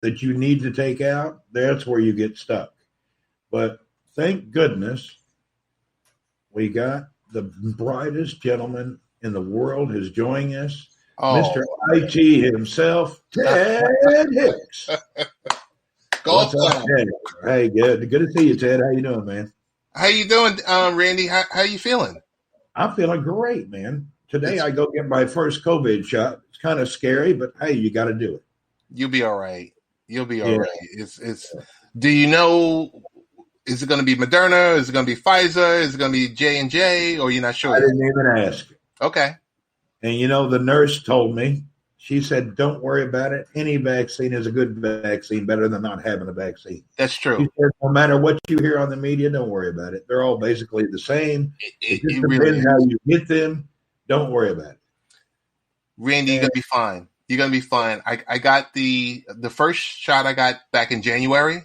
that you need to take out, that's where you get stuck. But thank goodness we got the brightest gentleman in the world who's joining us, Mr. IT himself, Ted Hicks. What's up, Ted? Hey, good to see you, Ted. How you doing, man? How you doing, Randy? How you feeling? I'm feeling great, man. Today I go get my first COVID shot. It's kind of scary, but hey, you got to do it. You'll be all right. You'll be all right. It's. Do you know? Is it going to be Moderna? Is it going to be Pfizer? Is it going to be J&J? Or you're not sure? I didn't even ask. Okay. And the nurse told me. She said, "Don't worry about it. Any vaccine is a good vaccine, better than not having a vaccine." That's true. She said, no matter what you hear on the media, don't worry about it. They're all basically the same. It just depends really how you get them. Don't worry about it. Randy, you're gonna be fine. You're gonna be fine. I got the first shot I got back in January,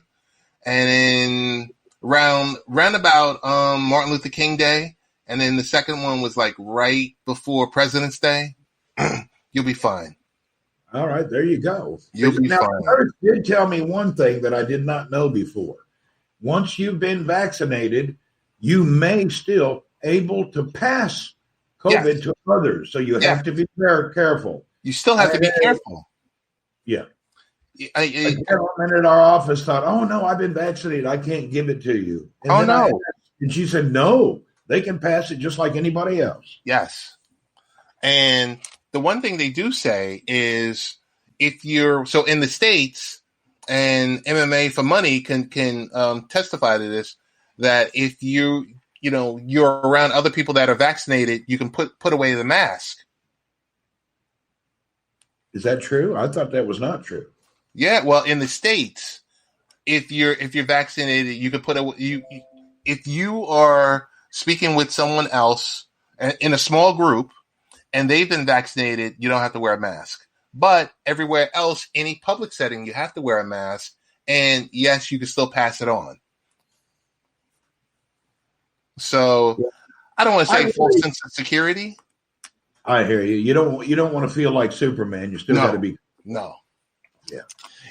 and then round about Martin Luther King Day, and then the second one was like right before President's Day. You'll be fine. All right, there you go. You'll be fine. The nurse did tell me one thing that I did not know before. Once you've been vaccinated, you may still able to pass COVID to others. So you have to be very careful. You still have to be careful. Yeah. A gentleman at our office thought, "Oh no, I've been vaccinated. I can't give it to you." And and she said, "No, they can pass it just like anybody else." Yes. And the one thing they do say is if you're so in the States, and MMA for Money can testify to this, that if you're around other people that are vaccinated, you can put away the mask. Is that true? I thought that was not true. Yeah, well, in the States, if you're vaccinated, you can if you are speaking with someone else in a small group and they've been vaccinated, you don't have to wear a mask. But everywhere else, any public setting, you have to wear a mask. And yes, you can still pass it on. So I don't want to say false sense of security. I hear you. You don't want to feel like Superman. You still got to be. No. Yeah.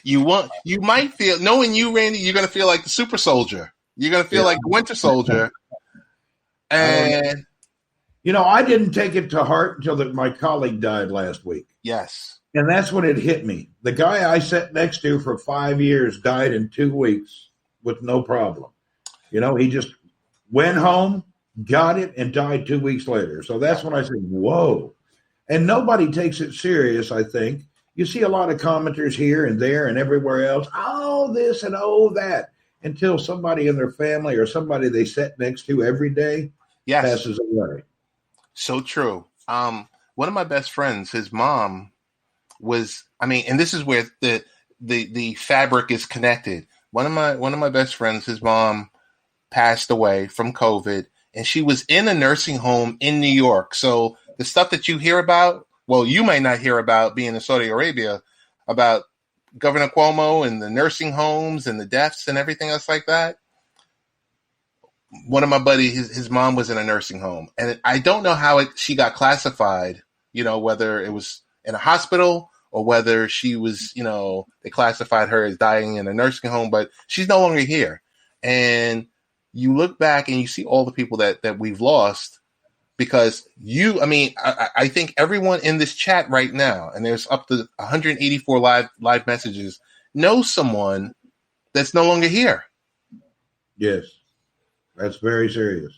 You might feel, knowing you, Randy, you're going to feel like the super soldier. You're going to feel like the Winter Soldier. And I didn't take it to heart until my colleague died last week. Yes. And that's when it hit me. The guy I sat next to for 5 years died in 2 weeks with no problem. He just went home, got it, and died 2 weeks later. So that's when I said, whoa. And nobody takes it serious, I think. You see a lot of commenters here and there and everywhere else. Oh, this and oh, that. Until somebody in their family or somebody they sat next to every day passes away. So true. One of my best friends, his mom was, and this is where the fabric is connected. One of my best friends, his mom passed away from COVID, and she was in a nursing home in New York. So the stuff that you hear about, well, you might not hear about being in Saudi Arabia, about Governor Cuomo and the nursing homes and the deaths and everything else like that. One of my buddies, his mom was in a nursing home, and I don't know how she got classified, whether it was in a hospital or whether she was, they classified her as dying in a nursing home, but she's no longer here. And you look back and you see all the people that we've lost because I think everyone in this chat right now, and there's up to 184 live messages, knows someone that's no longer here. Yes. That's very serious.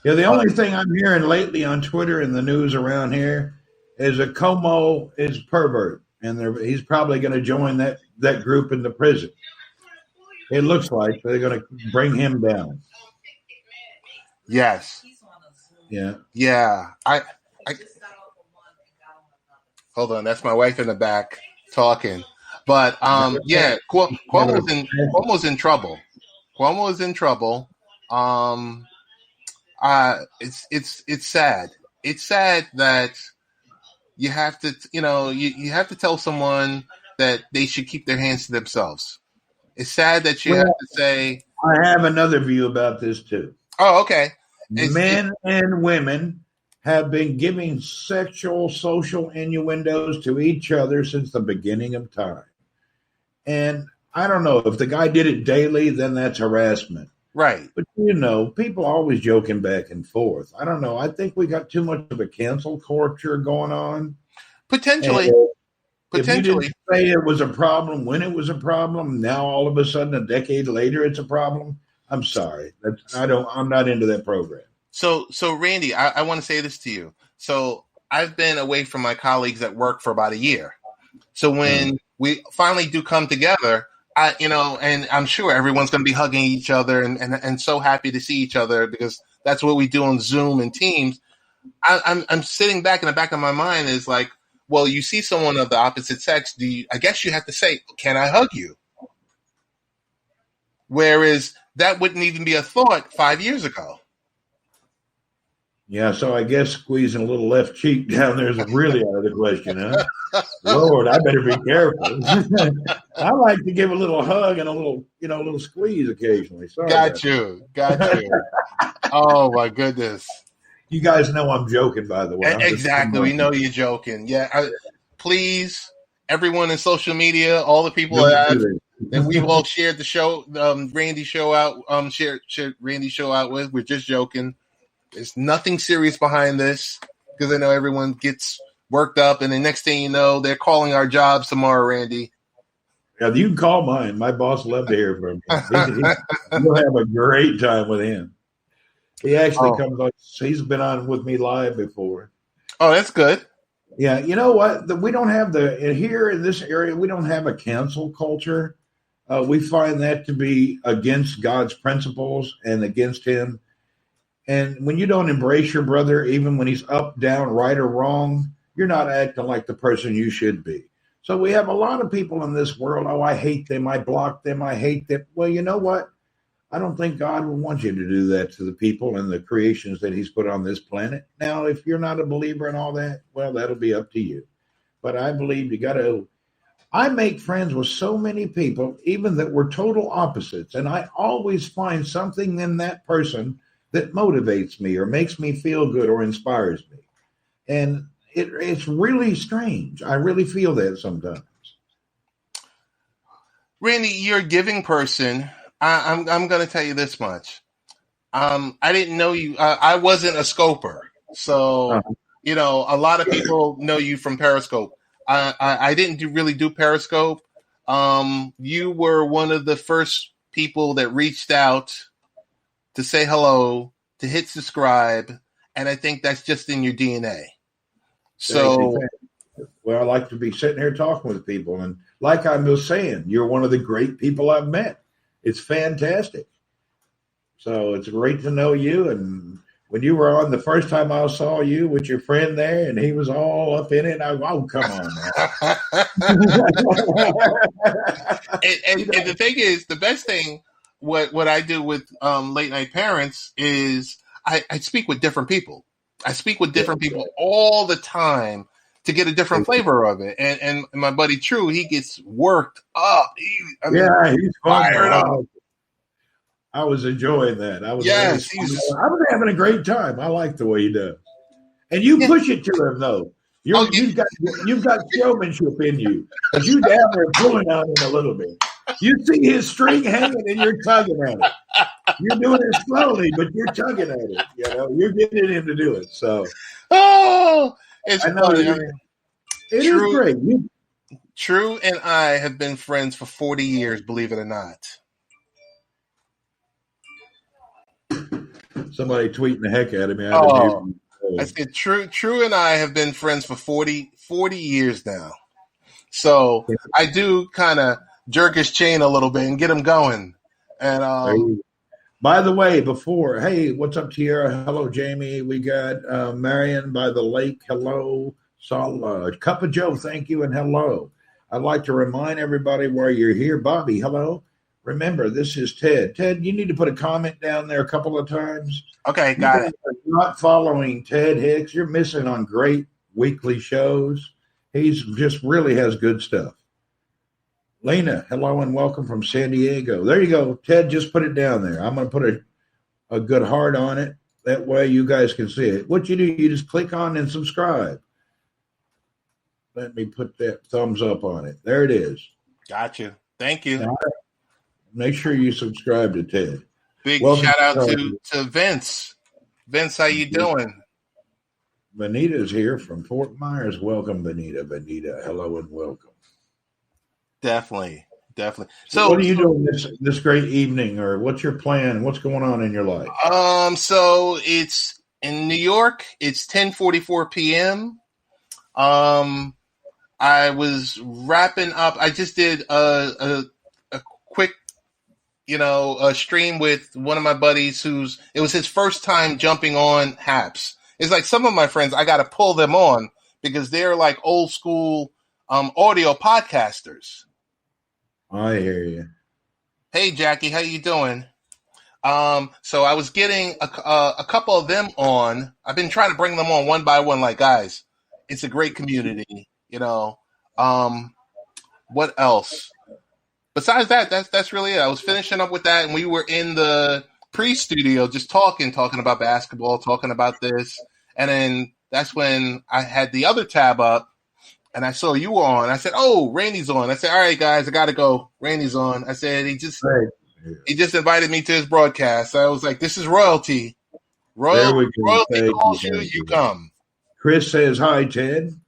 Yeah, the only thing I'm hearing lately on Twitter and the news around here is that Como is pervert, and he's probably going to join that group in the prison. It looks like they're going to bring him down. Yes. Yeah. Yeah. I hold on. That's my wife in the back talking. But Cuomo's in trouble. Cuomo is in trouble. It's sad. It's sad that you have to, you have to tell someone that they should keep their hands to themselves. It's sad that you have to say. I have another view about this too. Oh, okay. Men and women have been giving sexual social innuendos to each other since the beginning of time. And I don't know if the guy did it daily, then that's harassment. Right. But people always joking back and forth. I don't know. I think we got too much of a cancel culture going on. Potentially. And if you didn't say it was a problem when it was a problem, now all of a sudden a decade later it's a problem. I'm sorry. I'm not into that program. So Randy, I want to say this to you. So I've been away from my colleagues at work for about a year. So when we finally do come together, and I'm sure everyone's going to be hugging each other and so happy to see each other because that's what we do on Zoom and Teams. I'm sitting back in the back of my mind is like, well, you see someone of the opposite sex, I guess you have to say, can I hug you? Whereas that wouldn't even be a thought 5 years ago. Yeah, so I guess squeezing a little left cheek down there is really out of the question, huh? Lord, I better be careful. I like to give a little hug and a little squeeze occasionally. Sorry. Got you. Oh my goodness. You guys know I'm joking, by the way. Exactly. We know you're joking. Yeah. Please, everyone in social media, all the people that we've all shared the show, Randy's show out, shared Randy's show out with. We're just joking. There's nothing serious behind this because I know everyone gets worked up, and the next thing you know, they're calling our jobs tomorrow, Randy. Yeah, you can call mine. My boss loved to hear from you. You'll have a great time with him. He actually comes on. He's been on with me live before. Oh, that's good. Yeah, you know what? We don't have here in this area. We don't have a cancel culture. We find that to be against God's principles and against Him. And when you don't embrace your brother, even when he's up, down, right, or wrong, you're not acting like the person you should be. So we have a lot of people in this world. Oh, I hate them. I block them. I hate them. Well, you know what? I don't think God would want you to do that to the people and the creations that He's put on this planet. Now, if you're not a believer in all that, well, that'll be up to you. But I believe you got to. I make friends with so many people, even that we're total opposites, and I always find something in that person that motivates me or makes me feel good or inspires me. And it's really strange. I really feel that sometimes. Randy, you're a giving person. I'm going to tell you this much. I didn't know you. I wasn't a scoper. So, a lot of people know you from Periscope. I didn't really do Periscope. You were one of the first people that reached out to say hello, to hit subscribe, and I think that's just in your DNA. So, well, I like to be sitting here talking with people, and like I was saying, you're one of the great people I've met. It's fantastic. So it's great to know you. And when you were on the first time I saw you with your friend there, and he was all up in it, come on now. and the thing is, the best thing. What I do with late night parents is I speak with different people. I speak with different people all the time to get a different flavor of it. And my buddy True, he gets worked up. He's fired up. I was enjoying that. I was having a great time. I like the way he does. And you push it to him though. You've got showmanship in you. Because you down there pulling on him a little bit. You see his string hanging and you're tugging at it. You're doing it slowly, but you're tugging at it. You're getting him to do it. So, it's funny. It is great. True and I have been friends for 40 years, believe it or not. Somebody tweeting the heck out of me. I said, True and I have been friends for 40 years now. So I do kind of jerk his chain a little bit and get him going. And by the way, hey, what's up, Tierra? Hello, Jamie. We got Marion by the lake. Hello. Cup of Joe, thank you, and hello. I'd like to remind everybody why you're here. Bobby, hello. Remember, this is Ted. Ted, you need to put a comment down there a couple of times. Okay, got it. If you're not following Ted Hicks, you're missing on great weekly shows. He's just really has good stuff. Lena, hello and welcome from San Diego. There you go. Ted, just put it down there. I'm going to put a good heart on it. That way you guys can see it. What you do, you just click on and subscribe. Let me put that thumbs up on it. There it is. Gotcha. Thank you. Now, make sure you subscribe to Ted. Big Welcome shout out to to Vince. Vince, how you doing? Benita's here from Fort Myers. Welcome, Benita. Benita, hello and welcome. Definitely. So what are you doing this great evening, or what's your plan? What's going on in your life? So it's in New York. It's 10:44 p.m. I was wrapping up. I just did a quick, a stream with one of my buddies it was his first time jumping on Haps. It's like some of my friends, I got to pull them on because they're like old school audio podcasters. I hear you. Hey, Jackie, how you doing? So I was getting a couple of them on. I've been trying to bring them on one by one. Like, guys, it's a great community. What else? Besides that, that's really it. I was finishing up with that, and we were in the pre-studio just talking about basketball, talking about this, and then that's when I had the other tab up, and I saw you were on. I said, "Oh, Randy's on." I said, "All right, guys, I gotta go. Randy's on." I said, "He just invited me to his broadcast." I was like, "This is royalty. Royalty calls you, you come." Chris says hi, Ted.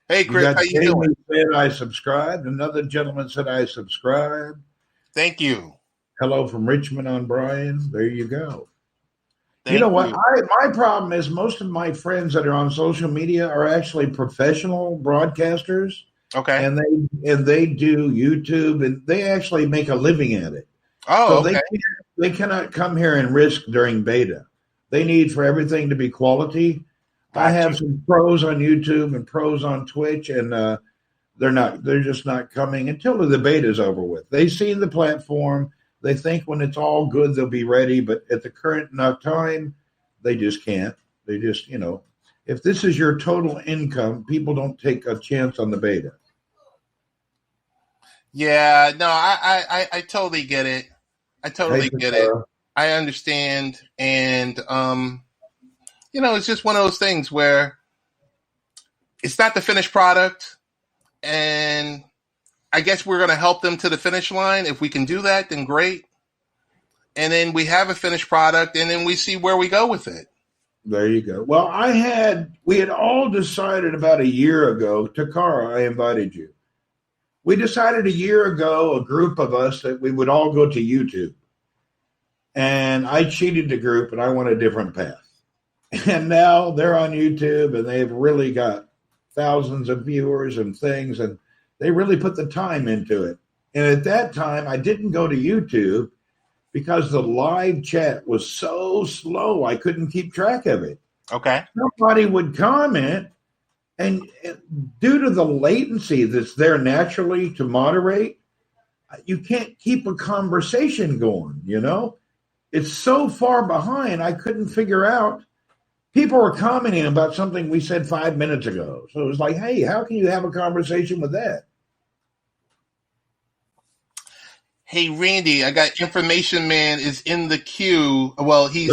Hey, Chris, how you doing? Said I subscribed. Another gentleman said I subscribed. Thank you. Hello from Richmond on Brian. There you go. Thank you know what? My problem is most of my friends that are on social media are actually professional broadcasters. Okay. And they do YouTube, and they actually make a living at it. Oh, so they cannot come here and risk during beta. They need for everything to be quality. I have some pros on YouTube and pros on Twitch, and they're just not coming until the beta is over with. They've seen the platform. They think when it's all good, they'll be ready. But at the current enough time, they just can't. They just, if this is your total income, people don't take a chance on the beta. Yeah, no, I totally get it. I totally get it. I understand. And, it's just one of those things where it's not the finished product. And I guess we're going to help them to the finish line. If we can do that, then great. And then we have a finished product, and then we see where we go with it. There you go. Well, we had all decided about a year ago. Takara, I invited you. We decided a year ago, a group of us, that we would all go to YouTube. And I cheated the group, and I went a different path. And now they're on YouTube, and they've really got thousands of viewers and things, and they really put the time into it. And at that time, I didn't go to YouTube because the live chat was so slow, I couldn't keep track of it. Okay. Somebody would comment, and due to the latency that's there naturally to moderate, you can't keep a conversation going, It's so far behind, I couldn't figure out. People were commenting about something we said 5 minutes ago. So it was like, hey, how can you have a conversation with that? Hey, Randy, I got Information Man is in the queue. Well, he's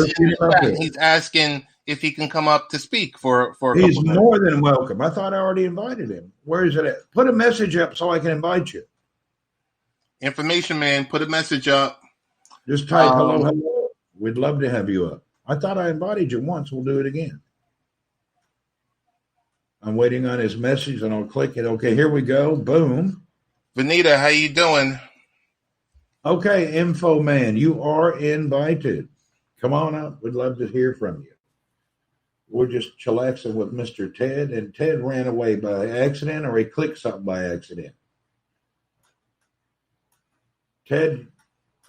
asking if he can come up to speak for a couple minutes. He's more than welcome. I thought I already invited him. Where is it at? Put a message up so I can invite you. Information Man, put a message up. Just type hello. We'd love to have you up. I thought I invited you once. We'll do it again. I'm waiting on his message, and I'll click it. Okay, here we go. Boom. Benita, how you doing? Okay, Info Man, you are invited. Come on up. We'd love to hear from you. We're just chillaxing with Mr. Ted, and Ted ran away by accident, or he clicked something by accident. Ted,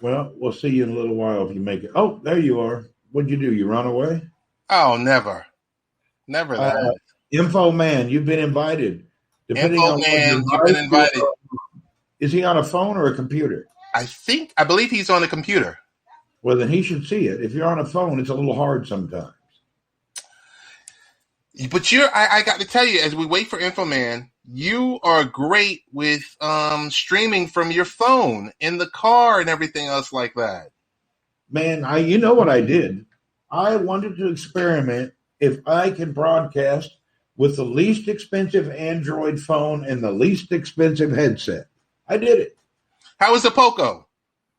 well, we'll see you in a little while if you make it. Oh, there you are. What'd you do? You run away? Oh, never. Never that. Info Man, you've been invited. Info Man, you've been invited. Is he on a phone or a computer? I believe he's on a computer. Well, then he should see it. If you're on a phone, it's a little hard sometimes. But I got to tell you, as we wait for Info Man, you are great with streaming from your phone in the car and everything else like that. Man, you know what I did? I wanted to experiment if I can broadcast with the least expensive Android phone and the least expensive headset. I did it. How is the Poco?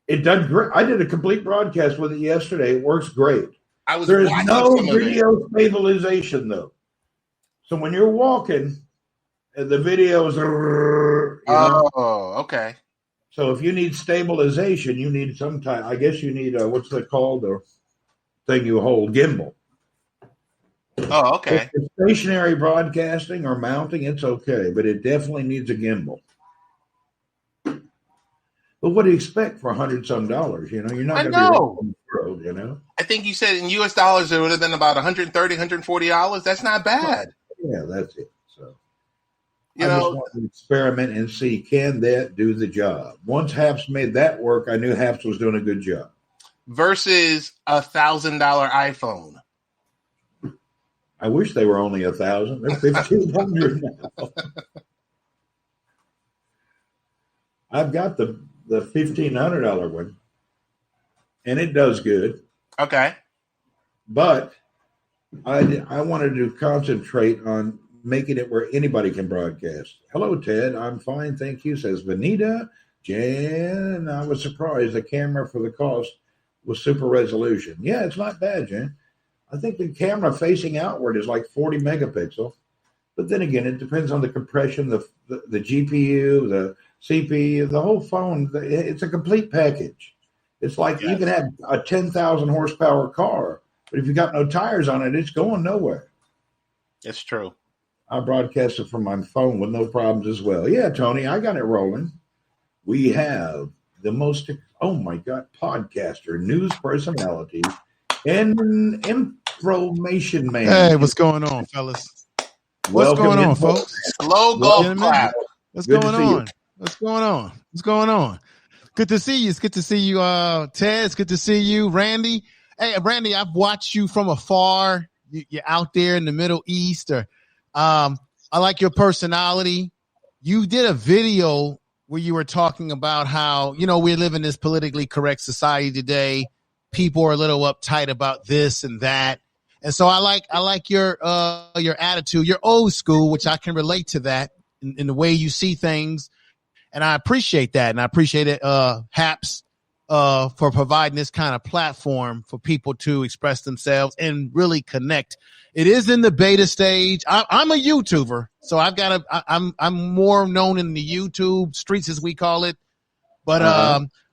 It does great. I did a complete broadcast with it yesterday. It works great. I was There is watching no some of it. video stabilization though. So when you're walking, the video is. Oh, okay. So if you need stabilization, you need some type. I guess you need what's it called? The thing you hold, gimbal. Oh, okay. If it's stationary broadcasting or mounting, it's okay, but it definitely needs a gimbal. But what do you expect for $100-some? You know, you're not going to be on the road, you know. I think you said in US dollars it would have been about $130, $140. That's not bad. Yeah, that's it. So You I know, just want to experiment and see, can that do the job? Once Haps made that work, I knew Haps was doing a good job. versus $1,000 iPhone. I wish they were only 1,000. They're 1,500 now. I've got the $1,500 one, and it does good. Okay. But I wanted to concentrate on making it where anybody can broadcast. Hello, Ted. I'm fine, thank you, says Vanita. Jan, I was surprised the camera for the cost was super resolution. Yeah, it's not bad, Jan. I think the camera facing outward is like 40 megapixel. But then again, it depends on the compression, the GPU, the CPU, the whole phone. It's a complete package. It's like you can have a 10,000 horsepower car, but if you got no tires on it, it's going nowhere. It's true. I broadcasted from my phone with no problems as well. Yeah, Tony, I got it rolling. We have the most, oh my God, podcaster, news personality, and information man. Hey, what's going on, fellas? What's going on, folks? Slow golf clap. What's going on? What's going on? What's going on? Good to see you. It's good to see you, Ted. It's good to see you, Randy. Hey, Randy, I've watched you from afar. You're out there in the Middle East. I like your personality. You did a video where you were talking about how, you know, we live in this politically correct society today. People are a little uptight about this and that. And so I like your attitude. You're old school, which I can relate to that in the way you see things. And I appreciate that. And I appreciate it, Haps, for providing this kind of platform for people to express themselves and really connect. It is in the beta stage. I'm a YouTuber, so I'm more known in the YouTube streets, as we call it. But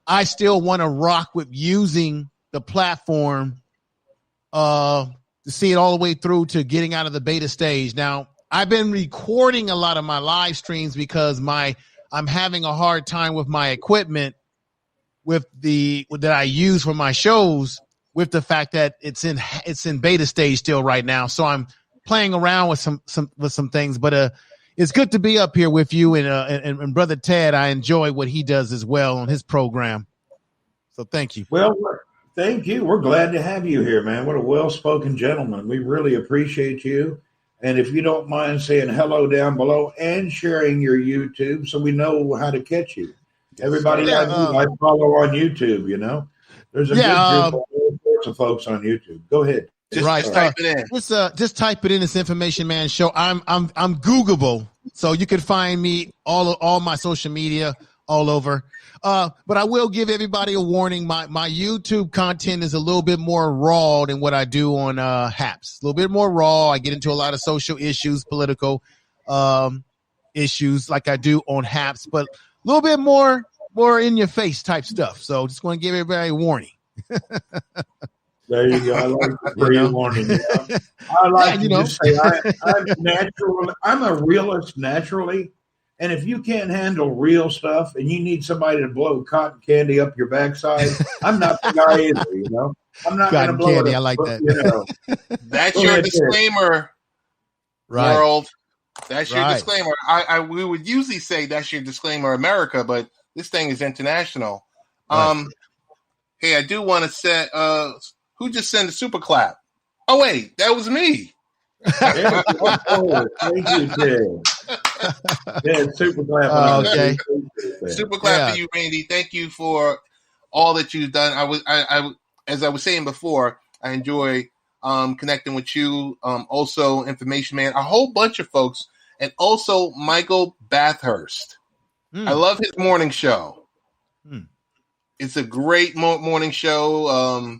I still want to rock with using the platform to see it all the way through to getting out of the beta stage. Now, I've been recording a lot of my live streams because I'm having a hard time with my equipment that I use for my shows, with the fact that it's in beta stage still right now. So I'm playing around with some things, but it's good to be up here with you and brother Ted. I enjoy what he does as well on his program. So thank you. Well, thank you. We're glad to have you here, man. What a well-spoken gentleman. We really appreciate you. And if you don't mind saying hello down below and sharing your YouTube so we know how to catch you. Everybody I follow on YouTube, you know. There's a good group of all sorts of folks on YouTube. Go ahead. Just type it in. Just type it in. This Information Man Show. I'm Googleable, so you can find me all my social media all over. But I will give everybody a warning. My YouTube content is a little bit more raw than what I do on Haps. A little bit more raw. I get into a lot of social issues, political issues, like I do on Haps, but a little bit more in your face type stuff. So just want to give everybody a warning. There you go. I like the pre-warning. Yeah. I like to just say I'm a realist naturally. And if you can't handle real stuff and you need somebody to blow cotton candy up your backside, I'm not the guy either, you know. I'm not going to blow candy. I like that. You know. That's your disclaimer, right. World. That's your disclaimer. We would usually say that's your disclaimer, America, but this thing is international. Right. Hey, I do want to say, who just sent a super clap? Oh, wait, that was me. Thank you, Ted. Yeah, super clap. Okay. Super clap for you, Randy. Thank you for all that you've done. I as I was saying before, I enjoy connecting with you. Also, Information Man, a whole bunch of folks, and also Michael Bathurst. I love his morning show. It's a great morning show.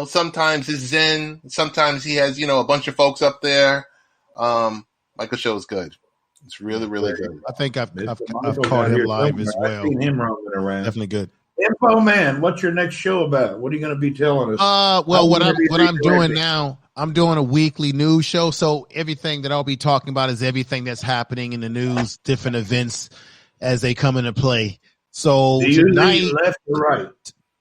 Sometimes it's zen. Sometimes he has, a bunch of folks up there. Michael Show is good. It's really, really good. I think I've caught him live as well. I've seen him roaming around. Definitely good. Info Man, what's your next show about? What are you going to be telling us? What I'm doing now, I'm doing a weekly news show. So everything that I'll be talking about is everything that's happening in the news, different events as they come into play. So tonight, left or right?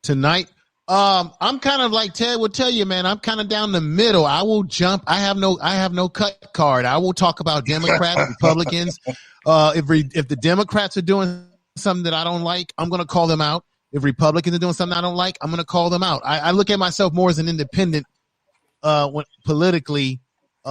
Tonight, I'm kind of like Ted would tell you, man. I'm kind of down the middle. I will jump. I have no cut card. I will talk about Democrats, Republicans. If the Democrats are doing something that I don't like, I'm going to call them out. If Republicans are doing something I don't like, I'm going to call them out. I look at myself more as an independent, when politically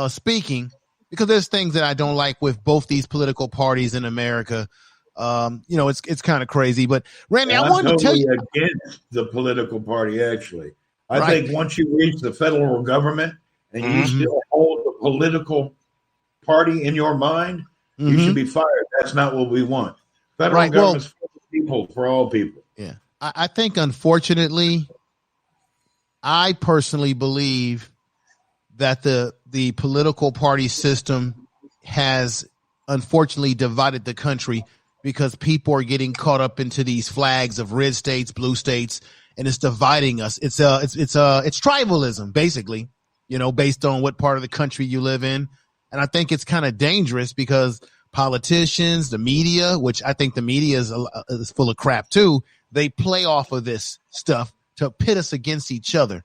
speaking, because there's things that I don't like with both these political parties in America. It's kind of crazy, but Randy, I wanted to tell you against the political party. Actually, I think once you reach the federal government and you still hold the political party in your mind, you should be fired. That's not what we want. Federal government's for people, for all people. Yeah, I think unfortunately, I personally believe that the political party system has unfortunately divided the country, because people are getting caught up into these flags of red states, blue states, and it's dividing us. It's tribalism, basically, based on what part of the country you live in. And I think it's kind of dangerous because politicians, the media, which I think the media is full of crap too, they play off of this stuff to pit us against each other,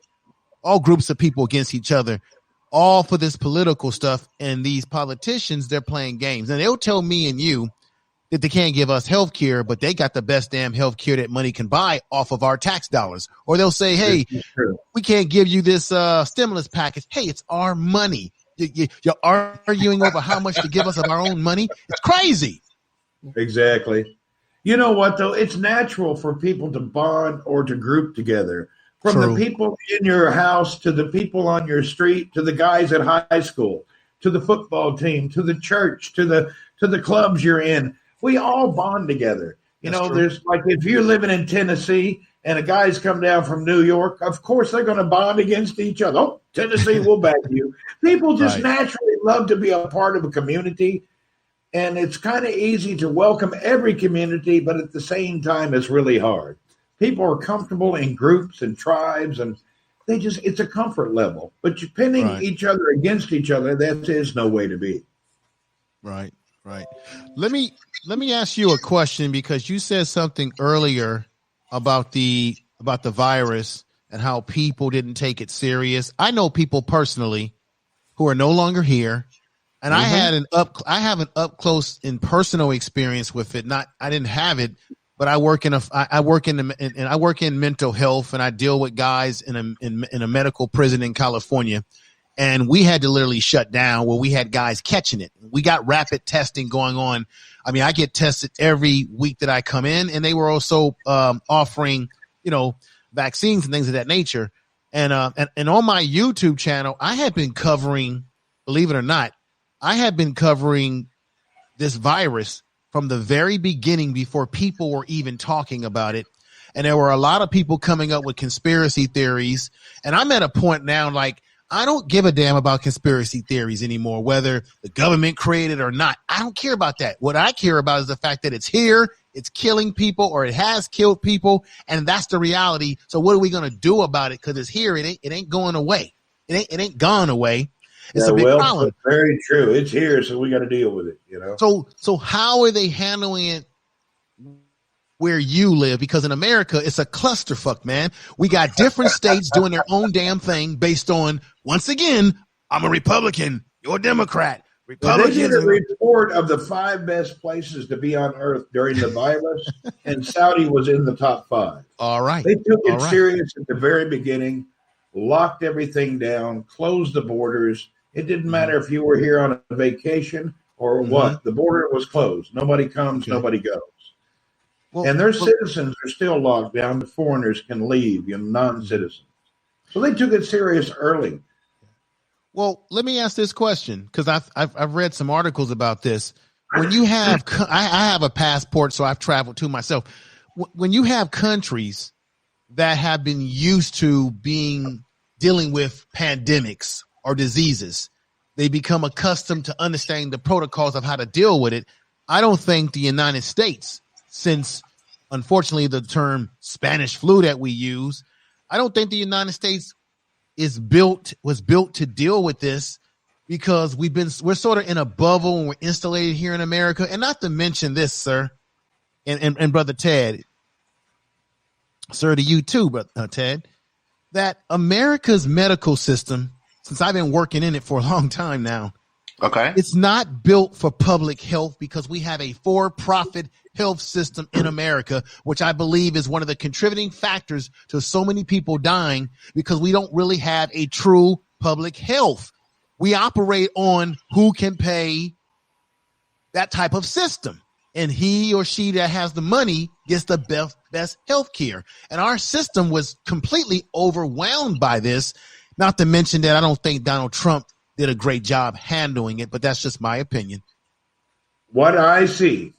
all groups of people against each other, all for this political stuff. And these politicians, they're playing games, and they'll tell me and you that they can't give us health care, but they got the best damn health care that money can buy off of our tax dollars. Or they'll say, hey, we can't give you this stimulus package. Hey, it's our money. You're arguing over how much to give us of our own money. It's crazy. Exactly. You know what, though? It's natural for people to bond or to group together. From the people in your house to the people on your street to the guys at high school to the football team to the church to the clubs you're in. We all bond together. There's like, if you're living in Tennessee and a guy's come down from New York, of course they're going to bond against each other. Oh, Tennessee will back you. People just naturally love to be a part of a community. And it's kind of easy to welcome every community, but at the same time, it's really hard. People are comfortable in groups and tribes, and it's a comfort level. But pinning each other against each other, that is no way to be. Right. Let me ask you a question, because you said something earlier about the virus and how people didn't take it serious. I know people personally who are no longer here, and I have an up close and personal experience with it. I didn't have it, but I work in mental health, and I deal with guys in a medical prison in California. And we had to literally shut down where we had guys catching it. We got rapid testing going on. I mean, I get tested every week that I come in, and they were also offering, vaccines and things of that nature. And on my YouTube channel, I had been covering, believe it or not, this virus from the very beginning before people were even talking about it. And there were a lot of people coming up with conspiracy theories. And I'm at a point now, like, I don't give a damn about conspiracy theories anymore, whether the government created or not. I don't care about that. What I care about is the fact that it's here, it's killing people, or it has killed people, and that's the reality. So what are we going to do about it? Because it's here. It ain't going away. It ain't gone away. It's a big problem. Very true. It's here, so we got to deal with it. So how are they handling it where you live? Because in America, it's a clusterfuck, man. We got different states doing their own damn thing based on, once again, I'm a Republican, you're a Democrat. Republicans. They did a report of the 5 best places to be on Earth during the virus, and Saudi was in the top 5. All right. They took it serious at the very beginning, locked everything down, closed the borders. It didn't matter if you were here on a vacation or what. The border was closed. Nobody comes, nobody goes. Well, and their citizens are still locked down. The foreigners can leave, non-citizens. So they took it serious early. Well, let me ask this question, because I've read some articles about this. When you have, I have a passport, so I've traveled to myself. when you have countries that have been used to dealing with pandemics or diseases, they become accustomed to understanding the protocols of how to deal with it. I don't think the United States, since unfortunately the term Spanish flu that we use, I don't think the United States was built to deal with this, because we're sort of in a bubble and we're insulated here in America. And not to mention this, sir, and Brother Ted, sir, to you too, but Ted, that America's medical system, since I've been working in it for a long time now, okay, it's not built for public health, because we have a for-profit health system in America, which I believe is one of the contributing factors to so many people dying, because we don't really have a true public health. We operate on who can pay that type of system, and he or she that has the money gets the best health care. And our system was completely overwhelmed by this. Not to mention that I don't think Donald Trump did a great job handling it, but that's just my opinion. What I see,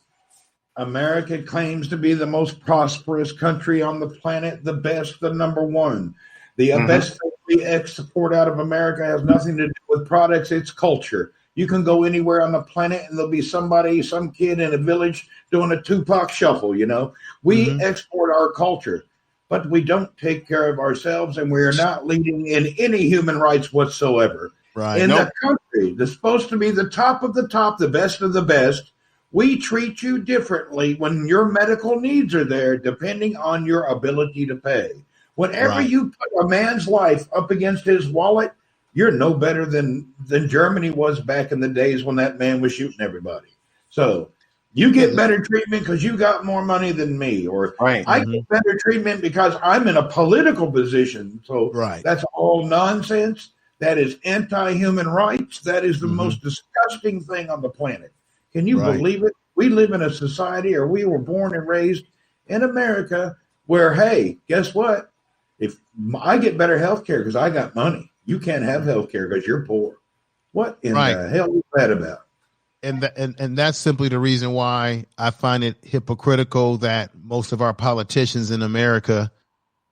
America claims to be the most prosperous country on the planet, the best, the number one. The best thing we export out of America has nothing to do with products, it's culture. You can go anywhere on the planet and there'll be some kid in a village doing a Tupac shuffle, you know. We export our culture, but we don't take care of ourselves, and we are not leading in any human rights whatsoever. Right. The country that's supposed to be the top of the top, the best of the best, we treat you differently when your medical needs are there, depending on your ability to pay. Whenever you put a man's life up against his wallet, you're no better than Germany was back in the days when that man was shooting everybody. So you get better treatment because you got more money than me, or I get better treatment because I'm in a political position. So that's all nonsense. That is anti-human rights. That is the most disgusting thing on the planet. Can you believe it? We live in a society, or we were born and raised in America, where, hey, guess what? If I get better health care because I got money, you can't have health care because you're poor. What in the hell is that about? And that's simply the reason why I find it hypocritical that most of our politicians in America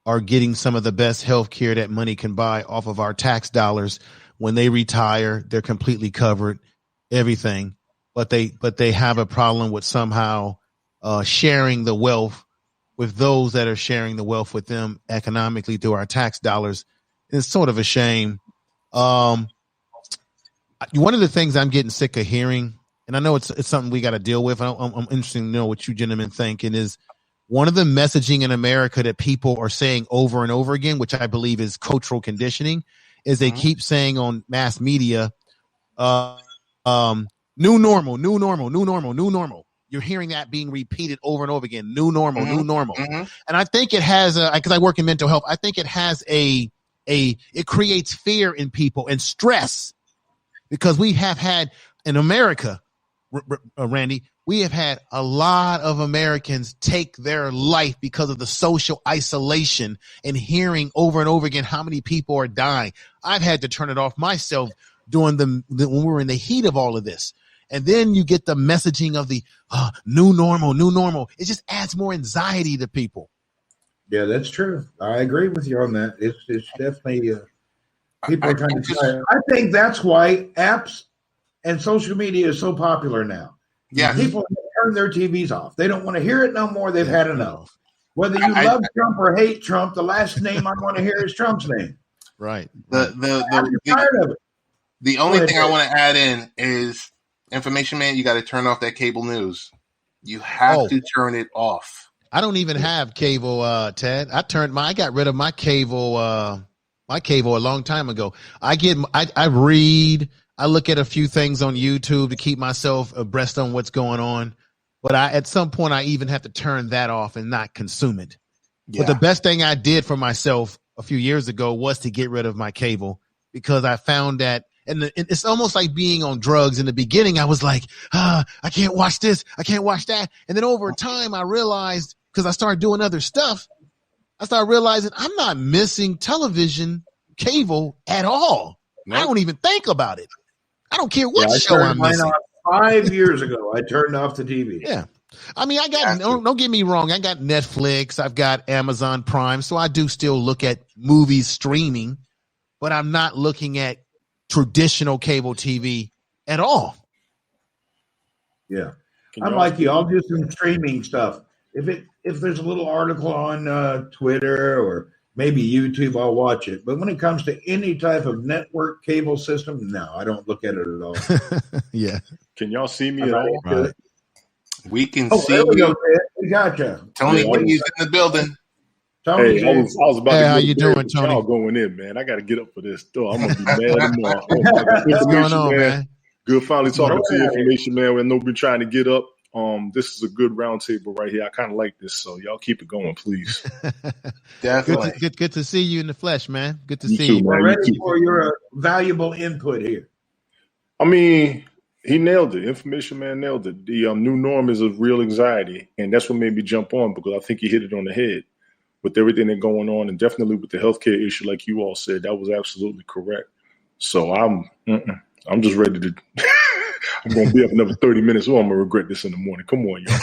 are getting some of the best health care that money can buy off of our tax dollars. When they retire, they're completely covered, everything. But they have a problem with somehow sharing the wealth with those that are sharing the wealth with them economically through our tax dollars. It's sort of a shame. One of the things I'm getting sick of hearing, and I know it's something we got to deal with. I'm interested to know what you gentlemen think. And is one of the messaging in America that people are saying over and over again, which I believe is cultural conditioning, is they keep saying on mass media, new normal, new normal, new normal, new normal. You're hearing that being repeated over and over again. New normal, new normal. And I think it has because I work in mental health. I think it has it creates fear in people and stress, because we have had in America, Randy, we have had a lot of Americans take their life because of the social isolation and hearing over and over again how many people are dying. I've had to turn it off myself during when we were in the heat of all of this. And then you get the messaging of the new normal, new normal. It just adds more anxiety to people. Yeah, that's true. I agree with you on that. It's definitely people are trying to. I think that's why apps and social media is so popular now. Yeah, people turn their TVs off. They don't want to hear it no more. They've had enough. Whether you love Trump or hate Trump, the last name I want to hear is Trump's name. Right. I'm tired of it. The only thing I want to add in is information, man. You got to turn off that cable news. You have to turn it off. I don't even have cable, Ted. I got rid of my cable a long time ago. I read, I look at a few things on YouTube to keep myself abreast on what's going on. But at some point I even have to turn that off and not consume it. Yeah. But the best thing I did for myself a few years ago was to get rid of my cable, because I found that, and it's almost like being on drugs. In the beginning, I was like, I can't watch this, I can't watch that. And then over time, I realized, because I started doing other stuff, I started realizing I'm not missing television, cable at all. Nope. I don't even think about it. I don't care what show I'm missing. 5 years ago, I turned off the TV. Yeah. I mean, don't get me wrong. I got Netflix. I've got Amazon Prime. So I do still look at movies streaming, but I'm not looking at traditional cable TV at all. Yeah. I'm like you. I'll do some streaming stuff. If there's a little article on Twitter or maybe YouTube, I'll watch it. But when it comes to any type of network cable system, no, I don't look at it at all. Yeah. Can y'all see me at all? Right. We can see there we you. go, we gotcha. Tony, he's in the building. Tony, Hey, I was about to how you doing, Tony? Y'all going in, man. I got to get up for this. Though I'm gonna be mad tomorrow. What's going on, man? Good finally talking to you, information, man. I know we've been trying to get up. This is a good round table right here. I kind of like this, so y'all keep it going, please. Definitely. Good to see you in the flesh, man. Good to You see too, you. man. we're ready for your valuable input here. I mean, he nailed it. Information man nailed it. The new norm is a real anxiety, and that's what made me jump on because I think he hit it on the head with everything that's going on, and definitely with the healthcare issue, like you all said, that was absolutely correct. So I'm just ready to. I'm going to be up another 30 minutes, or I'm going to regret this in the morning. Come on, y'all.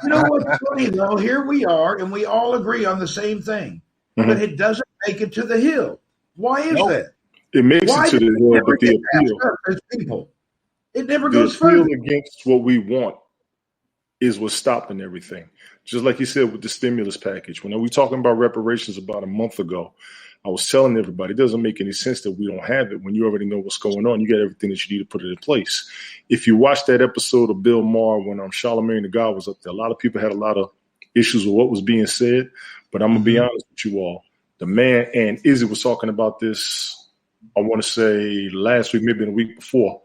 You know what's funny, though? Here we are, and we all agree on the same thing, but it doesn't make it to the hill. Why is that? It makes Why it to the hill, but the appeal. As people, it never The goes appeal further. against what we want is what's stopping everything. Just like you said with the stimulus package. When we were talking about reparations about a month ago, I was telling everybody it doesn't make any sense that we don't have it when you already know what's going on. You got everything that you need to put it in place. If you watch that episode of Bill Maher when Charlemagne the God was up there, a lot of people had a lot of issues with what was being said. But I'm going to be honest with you all. The man, and Izzy was talking about this, I want to say last week, maybe the week before.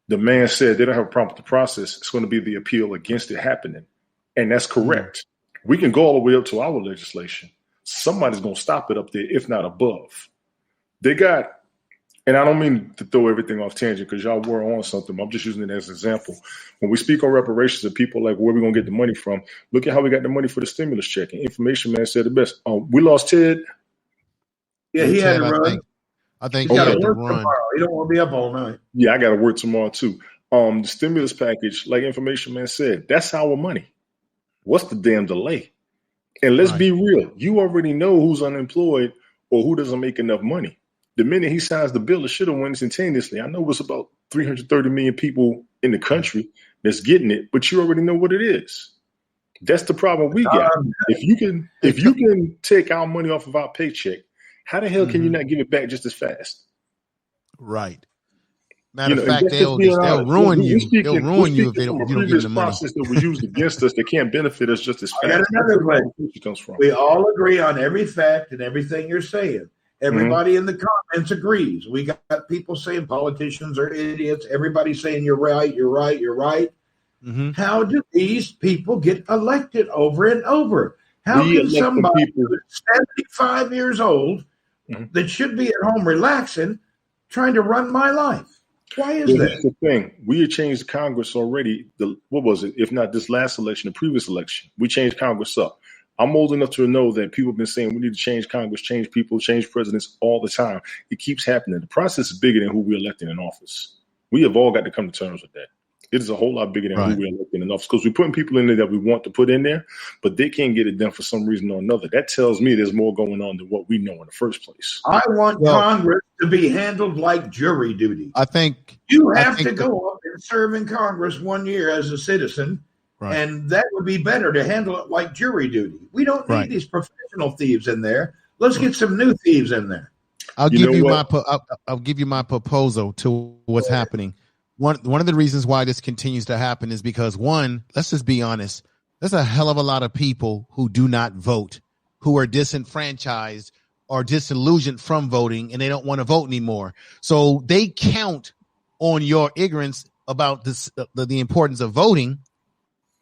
The man said they don't have a problem with the process. It's going to be the appeal against it happening. And that's correct. We can go all the way up to our legislation. Somebody's going to stop it up there, if not above. They got, and I don't mean to throw everything off tangent because y'all were on something. I'm just using it as an example. When we speak on reparations and people like where we going to get the money from, look at how we got the money for the stimulus check. And Information Man said the best. We lost Ted. Yeah, he had to run. I think He he got had to to work run. tomorrow. He don't want to be up all night. Yeah, I got to work tomorrow too. The stimulus package, like Information Man said, that's our money. What's the damn delay? And let's be real. You already know who's unemployed or who doesn't make enough money. The minute he signs the bill, it should have went instantaneously. I know it's about 330 million people in the country that's getting it, but you already know what it is. That's the problem we got. If you can take our money off of our paycheck, how the hell can you not give it back just as fast? Right. Matter of fact, they'll ruin you. They'll ruin you if you don't give them the money. Process that was used against us that can't benefit us just as fast. I got another question. Comes from. We all agree on every fact and everything you're saying. Everybody in the comments agrees. We got people saying politicians are idiots. Everybody saying you're right, you're right, you're right. How do these people get elected over and over? How can somebody who's 75 years old that should be at home relaxing trying to run my life? Why is that? That's the thing. We had changed Congress already. What was it? If not this last election, the previous election, we changed Congress up. I'm old enough to know that people have been saying we need to change Congress, change people, change presidents all the time. It keeps happening. The process is bigger than who we're electing in office. We have all got to come to terms with that. It is a whole lot bigger than who we're electing in office because we're putting people in there that we want to put in there, but they can't get it done for some reason or another. That tells me there's more going on than what we know in the first place. I want Congress to be handled like jury duty. I think you have to go up and serve in Congress 1 year as a citizen, and that would be better to handle it like jury duty. We don't need these professional thieves in there. Let's get some new thieves in there. I'll give you my proposal to what's happening. One of the reasons why this continues to happen is because, one, let's just be honest, there's a hell of a lot of people who do not vote, who are disenfranchised or disillusioned from voting, and they don't want to vote anymore. So they count on your ignorance about this, the importance of voting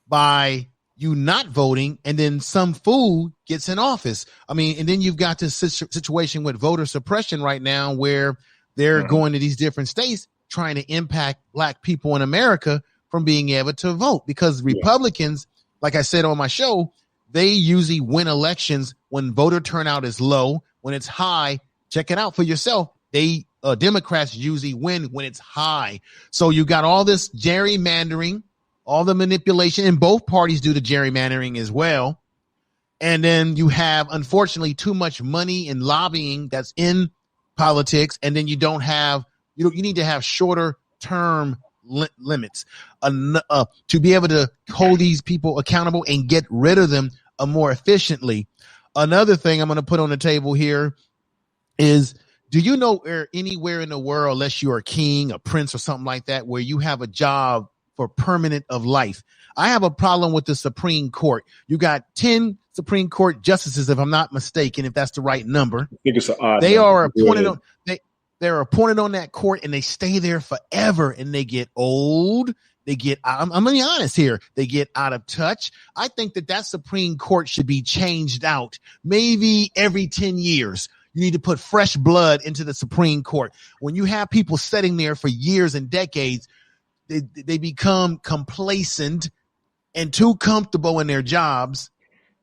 by you not voting, and then some fool gets in office. I mean, and then you've got this situation with voter suppression right now where they're going to these different states trying to impact black people in America from being able to vote, because Republicans, like I said on my show, they usually win elections when voter turnout is low. When it's high, check it out for yourself. Democrats usually win when it's high. So you got all this gerrymandering, all the manipulation, and both parties do the gerrymandering as well. And then you have, unfortunately, too much money and lobbying that's in politics. And then you don't have, you need to have shorter term limits to be able to hold these people accountable and get rid of them more efficiently. Another thing I'm going to put on the table here is, do you know anywhere in the world, unless you're a king, a prince, or something like that, where you have a job for permanent of life? I have a problem with the Supreme Court. You got 10 Supreme Court justices, if I'm not mistaken, if that's the right number. I think it's an odd they number. are appointed on they're appointed on that court, and they stay there forever, and they get old. They get, I'm going to be honest here, they get out of touch. I think that Supreme Court should be changed out maybe every 10 years. You need to put fresh blood into the Supreme Court. When you have people sitting there for years and decades, they become complacent and too comfortable in their jobs,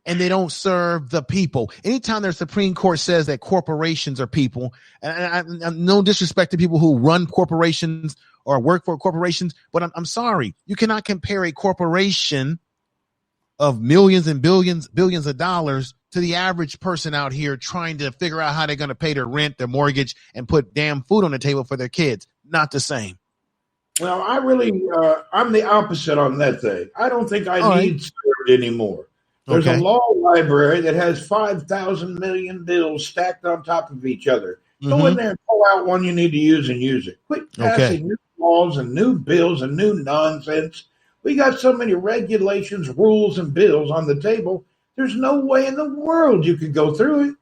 and they don't serve the people. Anytime their Supreme Court says that corporations are people, and I no disrespect to people who run corporations or work for corporations, but I'm sorry, you cannot compare a corporation of millions and billions of dollars to the average person out here trying to figure out how they're going to pay their rent, their mortgage, and put damn food on the table for their kids. Not the same. Well, I'm the opposite on that thing. I don't think I need served anymore. There's a law library that has 5,000 million bills stacked on top of each other. Go in there and pull out one you need to use and use it. Quit passing new laws and new bills and new nonsense. We got so many regulations, rules, and bills on the table. There's no way in the world you could go through it.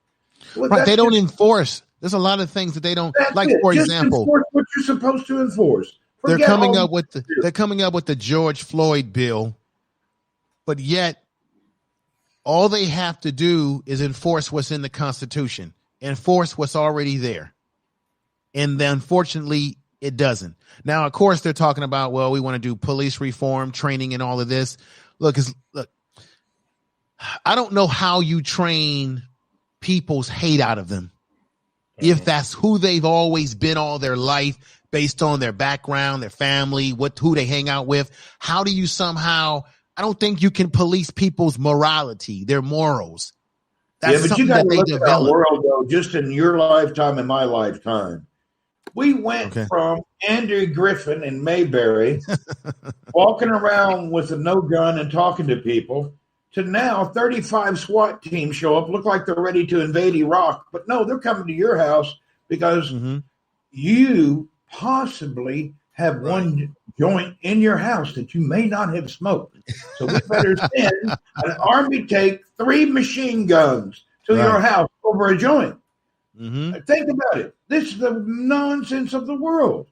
Well, right, they don't enforce. There's a lot of things that they don't like. For example, enforce what you're supposed to enforce. They're coming up with the George Floyd bill, but yet all they have to do is enforce what's in the Constitution, enforce what's already there. And then unfortunately it doesn't. Now, of course, they're talking about, well, we want to do police reform, training, and all of this. Look, I don't know how you train people's hate out of them. If that's who they've always been all their life, based on their background, their family, who they hang out with, how do you somehow, I don't think you can police people's morality, their morals. That's but you got to look at our world, though, just in your lifetime and my lifetime. We went from Andrew Griffin and Mayberry walking around with a no gun and talking to people to now 35 SWAT teams show up, look like they're ready to invade Iraq. But no, they're coming to your house because you possibly have one joint in your house that you may not have smoked. So we better send an army take 3 machine guns to your house over a joint. Think about it. This is the nonsense of the world.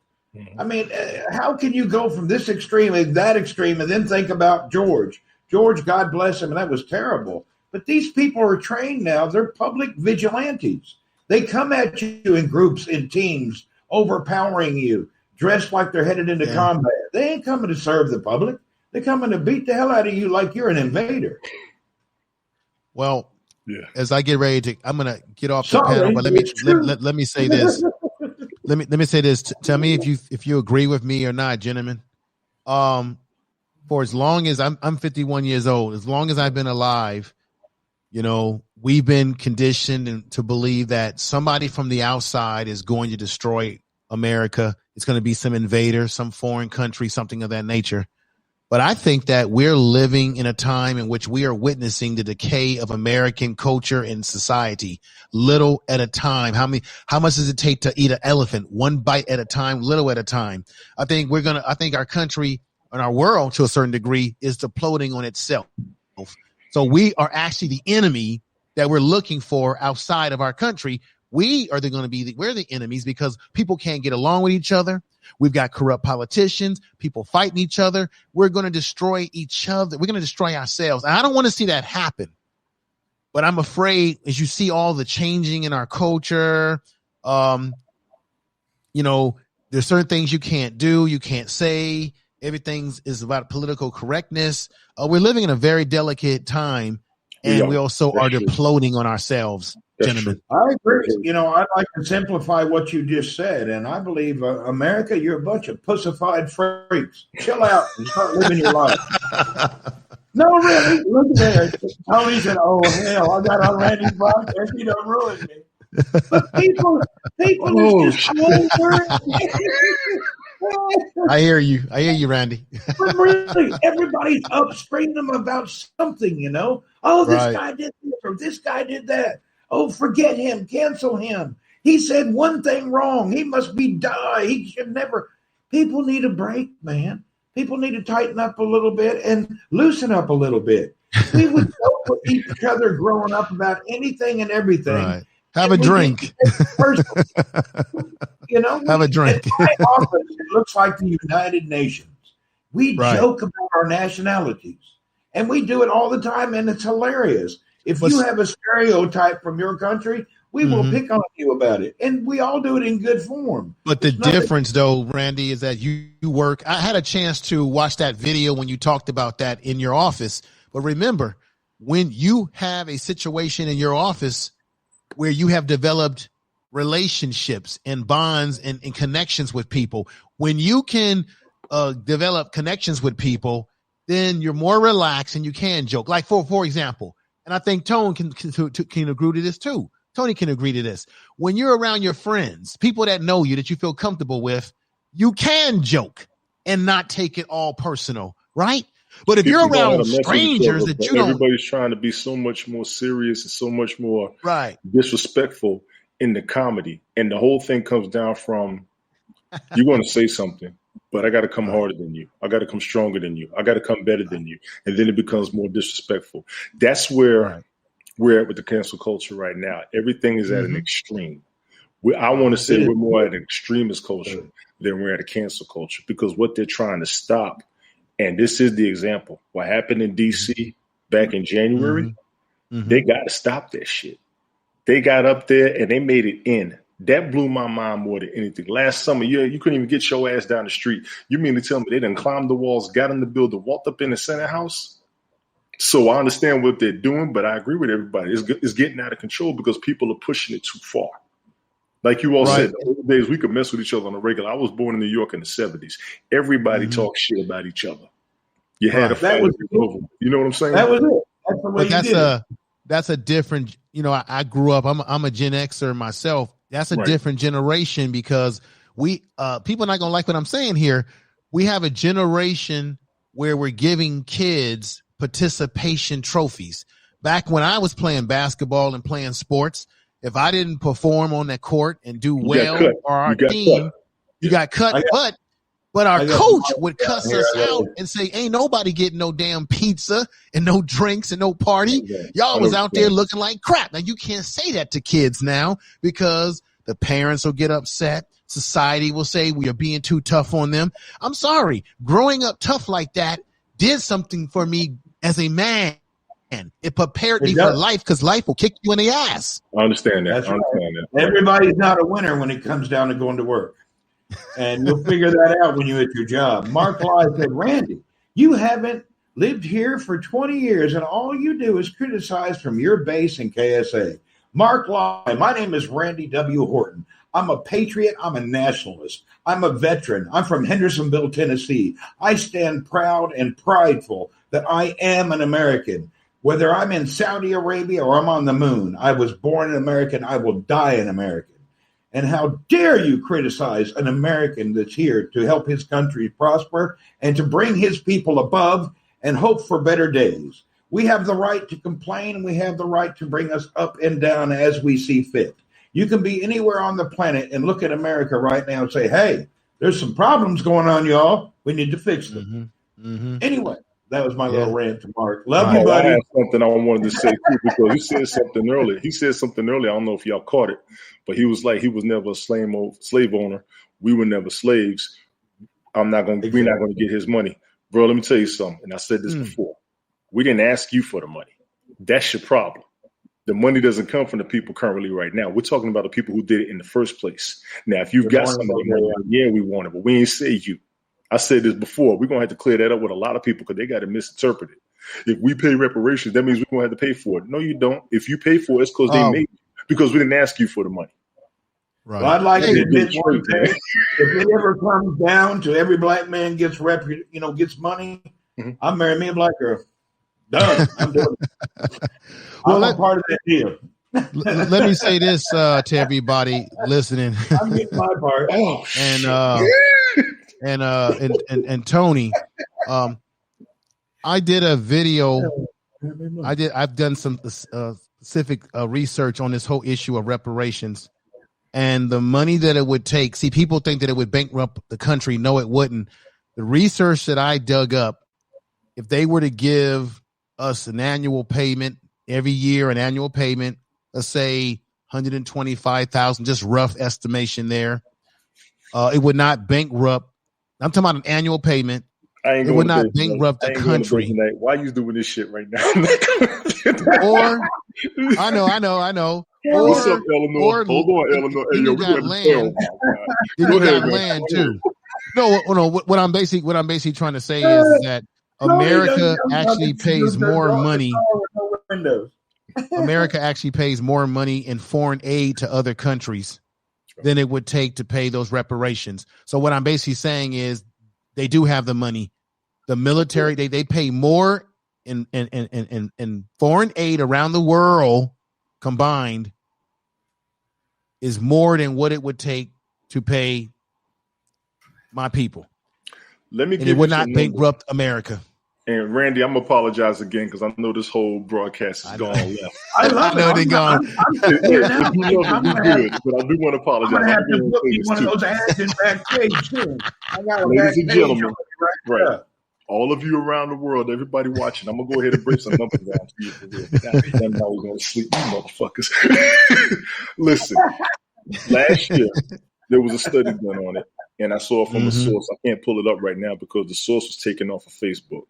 I mean, how can you go from this extreme to that extreme and then think about George? George, God bless him, and that was terrible. But these people are trained now. They're public vigilantes. They come at you in groups, in teams, overpowering you, dressed like they're headed into combat. They ain't coming to serve the public. They're coming to beat the hell out of you like you're an invader. Well, as I get ready to, I'm going to get off the panel, but let me say this. let me say this. Tell me if you agree with me or not, gentlemen. For as long as I'm 51 years old, as long as I've been alive, we've been conditioned to believe that somebody from the outside is going to destroy America. It's going to be some invader, some foreign country, something of that nature. But I think that we're living in a time in which we are witnessing the decay of American culture and society, little at a time. How much does it take to eat an elephant? One bite at a time, little at a time. I think our country and our world, to a certain degree, is imploding on itself. So we are actually the enemy that we're looking for outside of our country. We're the enemies because people can't get along with each other. We've got corrupt politicians, people fighting each other. We're going to destroy each other. We're going to destroy ourselves. And I don't want to see that happen. But I'm afraid as you see all the changing in our culture, there's certain things you can't do, you can't say. Everything is about political correctness. We're living in a very delicate time. and we also are imploding on ourselves, gentlemen. I agree. I'd like to simplify what you just said, and I believe America, you're a bunch of pussified freaks. Chill out and start living your life. No, really. Look at there. Tony said, "Oh hell, I got on Randy's podcast. He done ruined me." But people are just over. I hear you, Randy. But really, everybody's upstream about something. Oh, this guy did this or this guy did that. Oh, forget him. Cancel him. He said one thing wrong. He must be die. He should never. People need a break, man. People need to tighten up a little bit and loosen up a little bit. We would joke with each other growing up about anything and everything. Right. Have a drink. Have a drink. In my office, it looks like the United Nations. We joke about our nationalities, and we do it all the time, and it's hilarious. If you have a stereotype from your country, we will pick on you about it, and we all do it in good form. But the difference, though, Randy, is that you work. I had a chance to watch that video when you talked about that in your office. But remember, when you have a situation in your office where you have developed relationships and bonds and connections with people, when you can develop connections with people, then you're more relaxed and you can joke. Like for example, and I think Tone can agree to this too. Tony can agree to this. When you're around your friends, people that know you, that you feel comfortable with, you can joke and not take it all personal, right? But if you're around strangers that you don't, everybody's trying to be so much more serious and so much more disrespectful in the comedy, and the whole thing comes down from you're going to say something, but I got to come harder than you. I got to come stronger than you. I got to come better than you, and then it becomes more disrespectful. That's where we're at with the cancel culture right now. Everything is at an extreme. I want to say we're more at an extremist culture than we're at a cancel culture, because what they're trying to stop. And this is the example. What happened in D.C. back in January, they got to stop that shit. They got up there and they made it in. That blew my mind more than anything. Last summer, you couldn't even get your ass down the street. You mean to tell me they done climbed the walls, got in the building, walked up in the Senate House? So I understand what they're doing, but I agree with everybody. It's getting out of control because people are pushing it too far. Like you all said, the old days we could mess with each other on a regular. I was born in New York in the 70s. Everybody talked shit about each other. You had a fight. You know what I'm saying? That was it. That's the way you did it. That's a different, I grew up, I'm a Gen Xer myself. That's a different generation, because we people are not gonna like what I'm saying here. We have a generation where we're giving kids participation trophies. Back when I was playing basketball and playing sports, if I didn't perform on that court and do well for our team, you got cut. But our coach would cuss us out and say, ain't nobody getting no damn pizza and no drinks and no party. Y'all was out there looking like crap. Now, you can't say that to kids now, because the parents will get upset. Society will say we are being too tough on them. I'm sorry. Growing up tough like that did something for me as a man. It prepared me for life, because life will kick you in the ass. I understand that. Everybody's not a winner when it comes down to going to work. And you'll figure that out when you're at your job. Mark Lai said, Randy, you haven't lived here for 20 years, and all you do is criticize from your base in KSA. Mark Lai, my name is Randy W. Horton. I'm a patriot. I'm a nationalist. I'm a veteran. I'm from Hendersonville, Tennessee. I stand proud and prideful that I am an American. Whether I'm in Saudi Arabia or I'm on the moon, I was born an American. I will die an American. And how dare you criticize an American that's here to help his country prosper and to bring his people above and hope for better days. We have the right to complain. We have the right to bring us up and down as we see fit. You can be anywhere on the planet and look at America right now and say, hey, there's some problems going on, y'all. We need to fix them. Anyway, that was my little rant to Mark. Love you, buddy. I have something I wanted to say too, because you said something earlier. He said something earlier. I don't know if y'all caught it, but he was like, he was never a slave owner. We were never slaves. We're not going to get his money. Bro, let me tell you something. And I said this before. We didn't ask you for the money. That's your problem. The money doesn't come from the people currently right now. We're talking about the people who did it in the first place. Now, if you've got somebody money, we want it, but we ain't say you. I said this before. We're going to have to clear that up with a lot of people because they got it misinterpreted. If we pay reparations, that means we're going to have to pay for it. No, you don't. If you pay for it, it's because they Oh. made it, because we didn't ask you for the money. Right. Well, I'd like Hey, to admit Detroit, one thing. If it ever comes down to every black man gets gets money, Mhm. I'll marry me a black girl. Done. I'm doing it. Well, I'm a part of that deal. let me say this to everybody listening, I'm getting my part. Oh, and Tony, I did a video. I've done some specific research on this whole issue of reparations and the money that it would take. See, people think that it would bankrupt the country. No, it wouldn't. The research that I dug up, if they were to give us an annual payment every year, an annual payment, let's say 125,000, just rough estimation there, it would not bankrupt. I'm talking about an annual payment. It would not bankrupt the country. Why are you doing this shit right now? Or I know. What's up, Eleanor? Or, Hold on, Eleanor. Hey, yo, you got land. Then you got land too. No. What I'm basically trying to say is that America actually pays more money. America actually pays more money in foreign aid to other countries than it would take to pay those reparations. So what I'm basically saying is they do have the money. The military, they pay more in foreign aid around the world combined is more than what it would take to pay my people. Let me and give it would you not some bankrupt America. And Randy, I'm gonna apologize again because I know this whole broadcast is gone left. I love I know it. they're gone. If you love it, you're good. But I do want to apologize. I'm gonna have to I'm put gonna me say one of this those ads in backstage too. I got a Ladies and backstage gentlemen, on it right. there. All of you around the world, everybody watching, I'm gonna go ahead and break some numbers down to you for real. God, now we're gonna sleep, you motherfuckers. Listen, last year there was a study done on it, and I saw it from a source. I can't pull it up right now because the source was taken off of Facebook.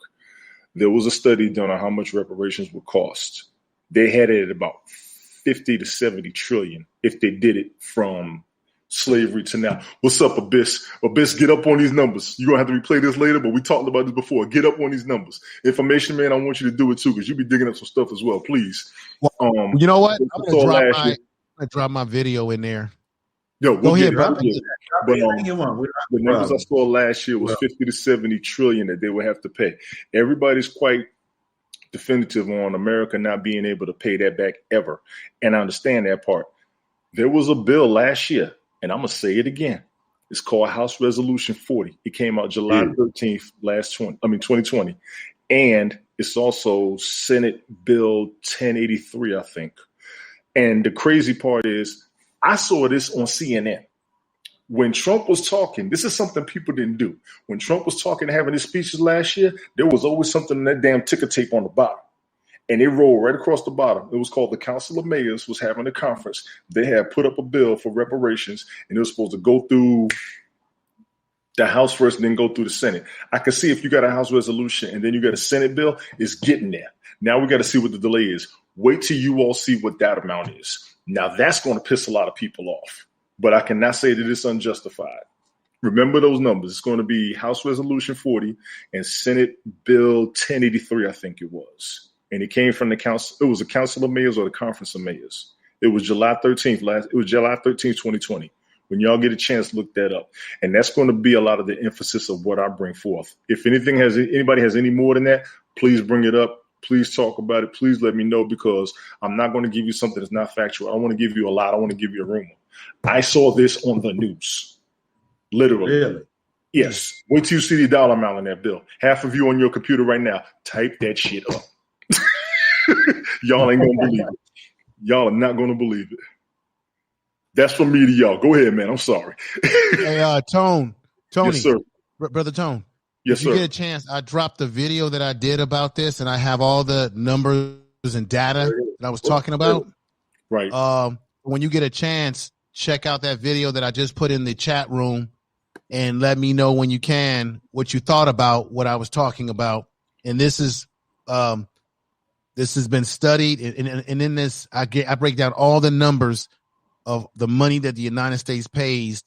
There was a study done on how much reparations would cost. They had it at about 50 to 70 trillion if they did it from slavery to now. What's up, Abyss? Abyss, get up on these numbers. You're going to have to replay this later, but we talked about this before. Get up on these numbers. Information Man, I want you to do it too because you be digging up some stuff as well, please. You know what? I'm going to drop my video in there. Yo, Go ahead, brother. But the numbers I saw last year was 50 to 70 trillion that they would have to pay. Everybody's quite definitive on America not being able to pay that back ever. And I understand that part. There was a bill last year, and I'm going to say it again. It's called House Resolution 40. It came out July 13th, 2020. And it's also Senate Bill 1083, I think. And the crazy part is, I saw this on CNN. When Trump was talking, this is something people didn't do. When Trump was talking and having his speeches last year, there was always something in that damn ticker tape on the bottom. And it rolled right across the bottom. It was called the Council of Mayors was having a conference. They had put up a bill for reparations, and it was supposed to go through the House first and then go through the Senate. I can see if you got a House resolution and then you got a Senate bill, it's getting there. Now we got to see what the delay is. Wait till you all see what that amount is. Now, that's going to piss a lot of people off, but I cannot say that it's unjustified. Remember those numbers. It's going to be House Resolution 40 and Senate Bill 1083, I think it was. And it came from the council. It was a Council of Mayors or the Conference of Mayors. It was July 13th, 2020. When y'all get a chance, look that up. And that's going to be a lot of the emphasis of what I bring forth. If anybody has any more than that, please bring it up. Please talk about it. Please let me know because I'm not going to give you something that's not factual. I want to give you a lot. I want to give you a rumor. I saw this on the news. Literally. Really? Yes. Wait till you see the dollar amount on that bill. Half of you on your computer right now, type that shit up. Y'all ain't going to believe it. Y'all are not going to believe it. That's from me to y'all. Go ahead, man. I'm sorry. Hey, Tony. Yes, sir. Brother Tone. Yes, if you sir. get a chance, I dropped the video that I did about this, and I have all the numbers and data that I was talking about. Right. When you get a chance, check out that video that I just put in the chat room, and let me know when you can what you thought about what I was talking about. And this has been studied, and in this, I break down all the numbers of the money that the United States pays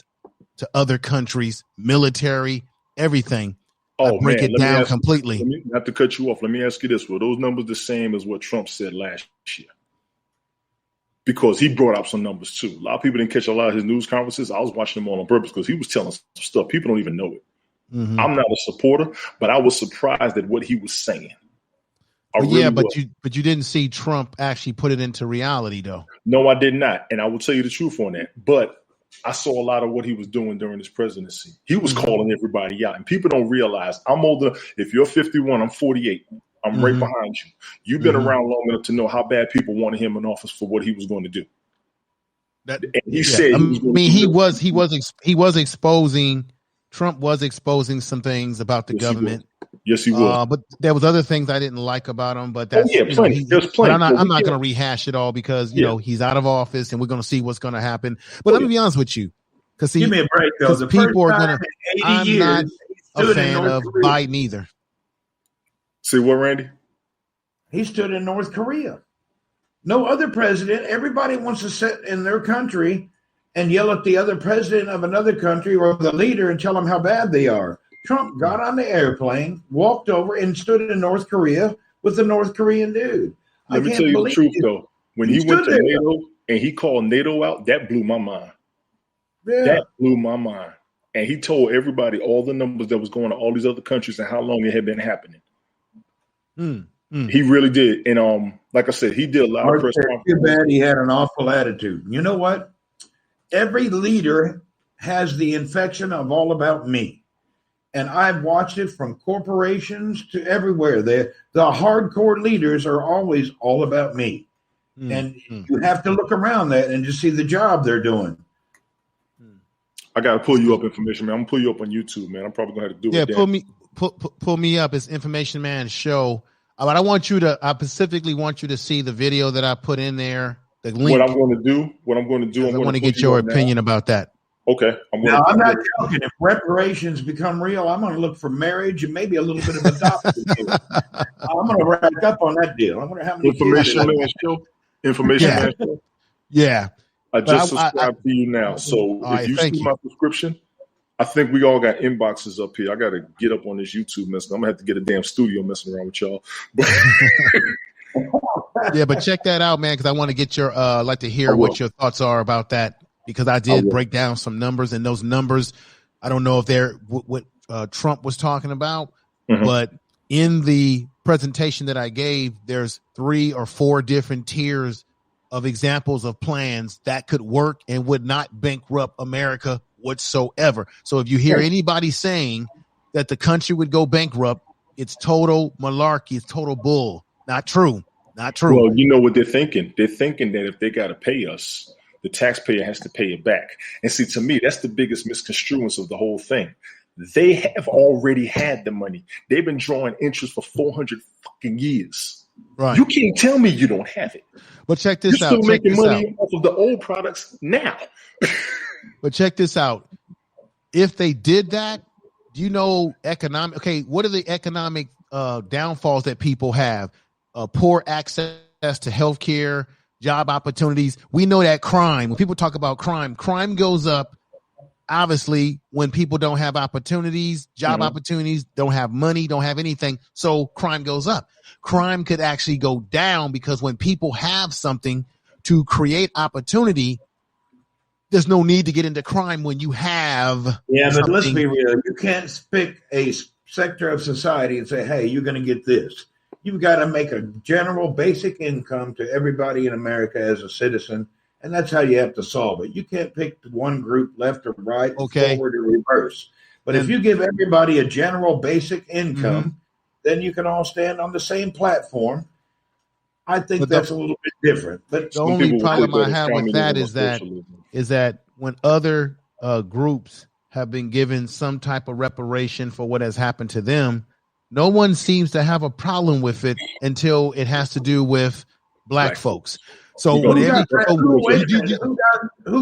to other countries, military, everything. Oh, break man, it let me down ask- completely. Not to cut you off, let me ask you this: were those numbers the same as what Trump said last year? Because he brought up some numbers too. A lot of people didn't catch a lot of his news conferences. I was watching them all on purpose because he was telling some stuff people don't even know it. Mhm. I'm not a supporter, but I was surprised at what he was saying. But you didn't see Trump actually put it into reality, though. No, I did not, and I will tell you the truth on that. But I saw a lot of what he was doing during his presidency. He was calling everybody out, and people don't realize I'm older. If you're 51, I'm 48. I'm right behind you. You've been around long enough to know how bad people wanted him in office for what he was going to do. And he said, Trump was exposing some things about the government. Yes, he was. But there was other things I didn't like about him. But that's plenty. There's plenty. But I'm not going to rehash it all because he's out of office and we're going to see what's going to happen. But let me be honest with you, because give me a break though. The people are going to. I'm not a fan of Biden either. See what, Randy? He stood in North Korea. No other president. Everybody wants to sit in their country and yell at the other president of another country or the leader and tell them how bad they are. Trump got on the airplane, walked over, and stood in North Korea with the North Korean dude. Let me tell you the truth, though. When he went to NATO and he called NATO out, that blew my mind. Yeah. That blew my mind. And he told everybody all the numbers that was going to all these other countries and how long it had been happening. He really did. And like I said, he did a lot of press conferences. Too bad he had an awful attitude. You know what? Every leader has the infection of all about me. And I've watched it from corporations to everywhere. The hardcore leaders are always all about me. And you have to look around that and just see the job they're doing. I got to pull you up information, man. I'm going to pull you up on YouTube, man. I'm probably going to have to do it. Yeah, pull me up. It's Information Man Show. But I specifically want you to see the video that I put in there. The link. What I'm going to do, I want to get your opinion about that. Okay. I'm not joking. If reparations become real, I'm going to look for marriage and maybe a little bit of adoption. I'm going to rack up on that deal. I wonder how many Information Man Show. Information Man Show. Yeah. I just subscribed to you now. So if you see my subscription, I think we all got inboxes up here. I got to get up on this YouTube mess. I'm going to have to get a damn studio messing around with y'all. Yeah, but check that out, man, because I want to get your like to hear what your thoughts are about that, because I did break down some numbers, and those numbers, I don't know if they're what Trump was talking about, but in the presentation that I gave, there's 3 or 4 different tiers of examples of plans that could work and would not bankrupt America whatsoever. So if you hear anybody saying that the country would go bankrupt, it's total malarkey. It's total bull. Not true. Not true. Well, you know what they're thinking? They're thinking that if they got to pay us, the taxpayer has to pay it back. And see, to me, that's the biggest misconstruence of the whole thing. They have already had the money. They've been drawing interest for 400 fucking years. Right. You can't tell me you don't have it. But check this out. You're still making money off of the old products now. But check this out. If they did that, do you know economic? Okay, what are the economic downfalls that people have? Poor access to healthcare, job opportunities. We know that crime. When people talk about crime goes up. Obviously, when people don't have opportunities, job opportunities, don't have money, don't have anything, so crime goes up. Crime could actually go down because when people have something to create opportunity, there's no need to get into crime when you have. Yeah, but let's be real. You can't pick a sector of society and say, hey, you're going to get this. You've got to make a general basic income to everybody in America as a citizen. And that's how you have to solve it. You can't pick one group left or right, forward or reverse. But if you give everybody a general basic income, then you can all stand on the same platform. I think that's a little bit different. But the only problem I have with that is that when other groups have been given some type of reparation for what has happened to them, no one seems to have a problem with it until it has to do with black folks. So who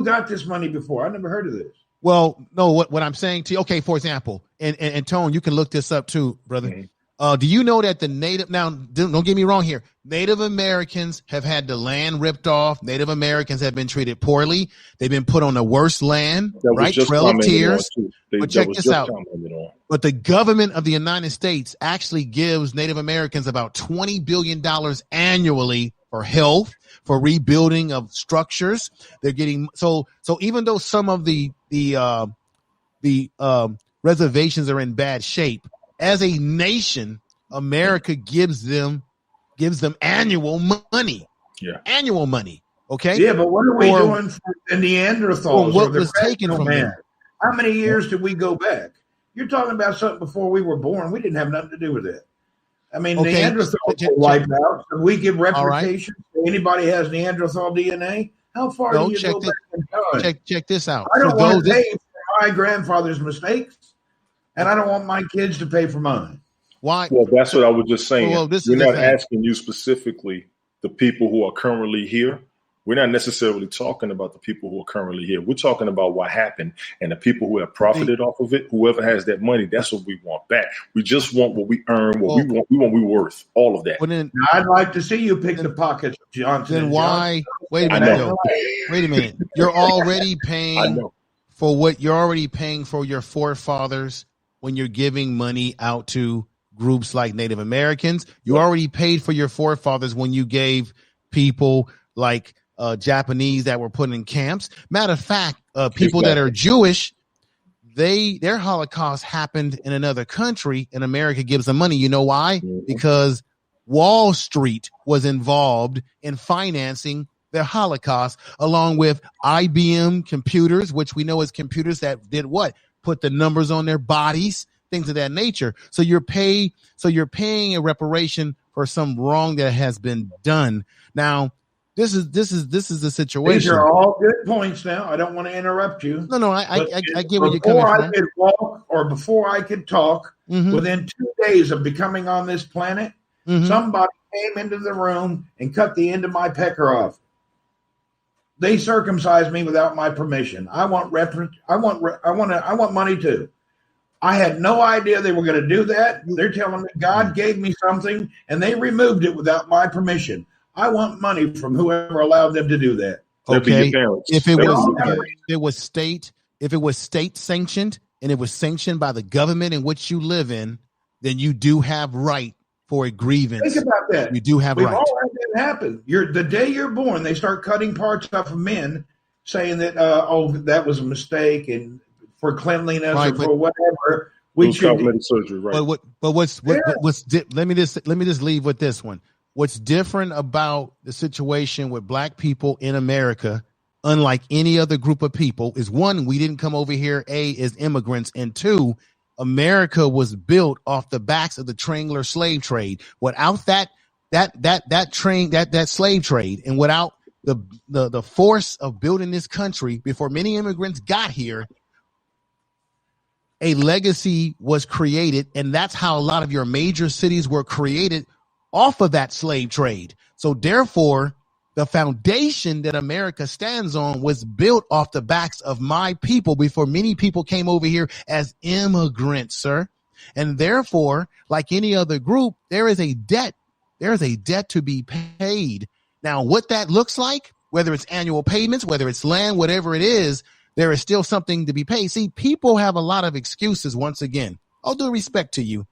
got this money before? I never heard of this. Well, no, what I'm saying to you, okay, for example, and Tone, you can look this up too, brother. Do you know that the native, now don't get me wrong here, Native Americans have had the land ripped off. Native Americans have been treated poorly. They've been put on the worst land, right? Trail of Tears. But check this out. But the government of the United States actually gives Native Americans about $20 billion annually for health, for rebuilding of structures. They're getting, so even though some of the reservations are in bad shape, as a nation, America gives them annual money. Yeah. Annual money. Okay. Yeah, but what are we doing for the Neanderthals? What was taken from them? How many years did we go back? You're talking about something before we were born. We didn't have nothing to do with it. I mean, Neanderthals were wiped out. So we give replication. Right. Anybody has Neanderthal DNA? How far do you go back in time? Check this out. I don't want to pay for my grandfather's mistakes. And I don't want my kids to pay for mine. Why? Well, that's what I was just saying. We're not asking you specifically the people who are currently here. We're not necessarily talking about the people who are currently here. We're talking about what happened and the people who have profited off of it. Whoever has that money, that's what we want back. We just want what we earn, what we want. We want we worth all of that. Now, I'd like to see you pick the pockets of Johnson. Then why? Wait a minute. Joe. Wait a minute. You're already paying for what you're already paying for your forefathers. When you're giving money out to groups like Native Americans, you already paid for your forefathers when you gave people like Japanese that were put in camps. Matter of fact, people that are Jewish, their Holocaust happened in another country and America gives them money. You know why? Mm-hmm. Because Wall Street was involved in financing their Holocaust, along with IBM computers, which we know is computers that did what? Put the numbers on their bodies, things of that nature. So you're paying a reparation for some wrong that has been done. Now, this is the situation. These are all good points. Now, I don't want to interrupt you. No, I get where you're coming from. Before I could walk or before I could talk, within 2 days of becoming on this planet, somebody came into the room and cut the end of my pecker off. They circumcised me without my permission. I want money too. I had no idea they were going to do that. They're telling me God gave me something and they removed it without my permission. I want money from whoever allowed them to do that. Okay. If it was state sanctioned and it was sanctioned by the government in which you live in, then you do have right for a grievance. Think about that. You do have right. We've all had that happen. The day you're born, they start cutting parts off of men, saying that that was a mistake and for cleanliness or for whatever. We should surgery, right? But let me just leave with this one. What's different about the situation with black people in America, unlike any other group of people, is one, we didn't come over here as immigrants, and two, America was built off the backs of the triangular slave trade. Without that slave trade, and without the force of building this country before many immigrants got here, a legacy was created, and that's how a lot of your major cities were created, off of that slave trade. So therefore, the foundation that America stands on was built off the backs of my people before many people came over here as immigrants, sir. And therefore, like any other group, there is a debt. There is a debt to be paid. Now, what that looks like, whether it's annual payments, whether it's land, whatever it is, there is still something to be paid. See, people have a lot of excuses. Once again, all due respect to you,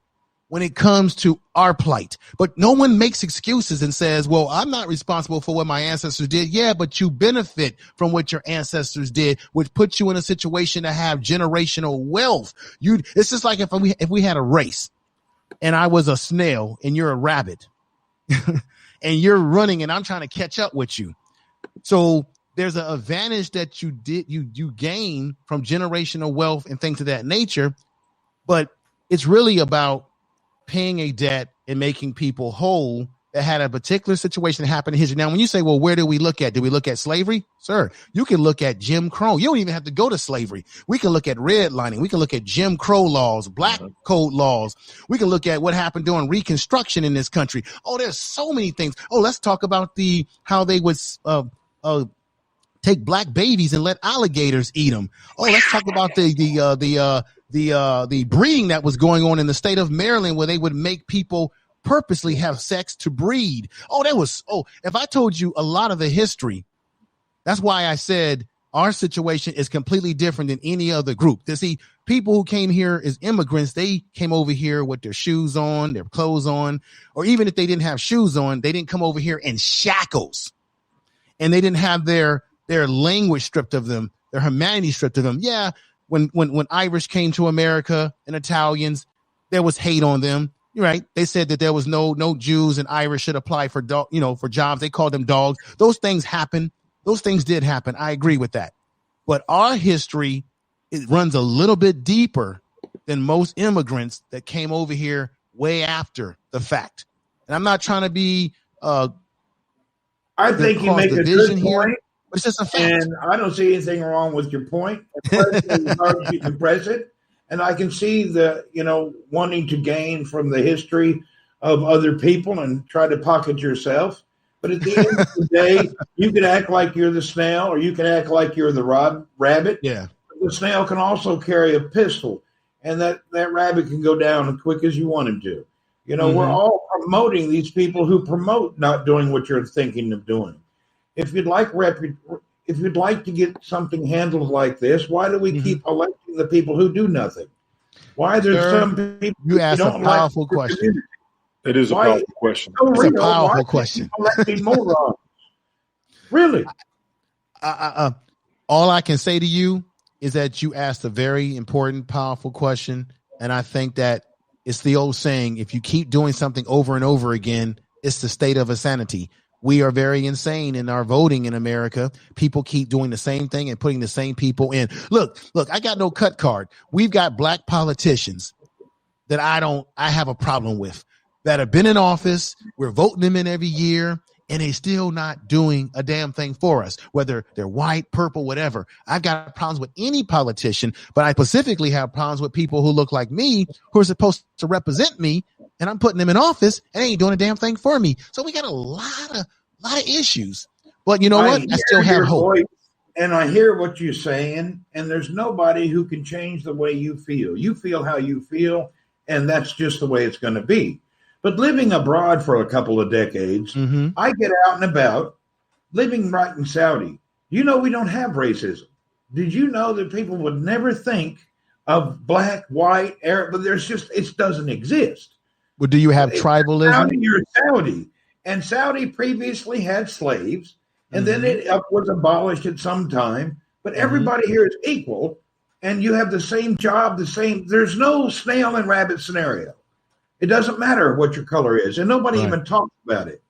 when it comes to our plight. But no one makes excuses and says, well, I'm not responsible for what my ancestors did. Yeah, but you benefit from what your ancestors did, which puts you in a situation to have generational wealth. It's just like if we had a race and I was a snail and you're a rabbit and you're running and I'm trying to catch up with you. So there's an advantage that you gain from generational wealth and things of that nature. But it's really about paying a debt and making people whole that had a particular situation happen in history. Now, when you say, well, where do we look at? Do we look at slavery? Sir, you can look at Jim Crow. You don't even have to go to slavery. We can look at redlining. We can look at Jim Crow laws, black code laws. We can look at what happened during Reconstruction in this country. Oh, there's so many things. Oh, let's talk about how they would take black babies and let alligators eat them. Oh, let's talk about the the breeding that was going on in the state of Maryland, where they would make people purposely have sex to breed. If I told you a lot of the history, that's why I said our situation is completely different than any other group. To see people who came here as immigrants, they came over here with their shoes on, their clothes on, or even if they didn't have shoes on, they didn't come over here in shackles, and they didn't have their language stripped of them, their humanity stripped of them. Yeah, when Irish came to America and Italians, there was hate on them. You're right. They said that there was no Jews and Irish should apply for for jobs. They called them dogs. Those things happen. Those things did happen. I agree with that. But our history, it runs a little bit deeper than most immigrants that came over here way after the fact. And I'm not trying to be I think you make a good point. But it's just a fact. And I don't see anything wrong with your point. You can press it. And I can see the, wanting to gain from the history of other people and try to pocket yourself. But at the end of the day, you can act like you're the snail, or you can act like you're the rabbit. Yeah. The snail can also carry a pistol, and that rabbit can go down as quick as you want him to. We're all promoting these people who promote not doing what you're thinking of doing. If you'd like to get something handled like this, why do we keep electing the people who do nothing? Why there's some people you asked a powerful question. It is a powerful question. It's a powerful question. Really? All I can say to you is that you asked a very important, powerful question. And I think that it's the old saying, if you keep doing something over and over again, it's the state of insanity. We are very insane in our voting in America. People keep doing the same thing and putting the same people in. Look, I got no cut card. We've got black politicians that I have a problem with, that have been in office. We're voting them in every year, and they still not doing a damn thing for us, whether they're white, purple, whatever. I've got problems with any politician, but I specifically have problems with people who look like me, who are supposed to represent me, and I'm putting them in office and they ain't doing a damn thing for me. So we got a lot of issues, but you know what? I still have hope. And I hear what you're saying, and there's nobody who can change the way you feel. You feel how you feel, and that's just the way it's going to be. But living abroad for a couple of decades, I get out and about, living right in Saudi. We don't have racism. Did you know that people would never think of black, white, Arab, but it doesn't exist. Well, do you have tribalism? You're Saudi. And Saudi previously had slaves, and then it was abolished at some time. But everybody here is equal, and you have the same job, there's no snail and rabbit scenario. It doesn't matter what your color is, and nobody even talks about it.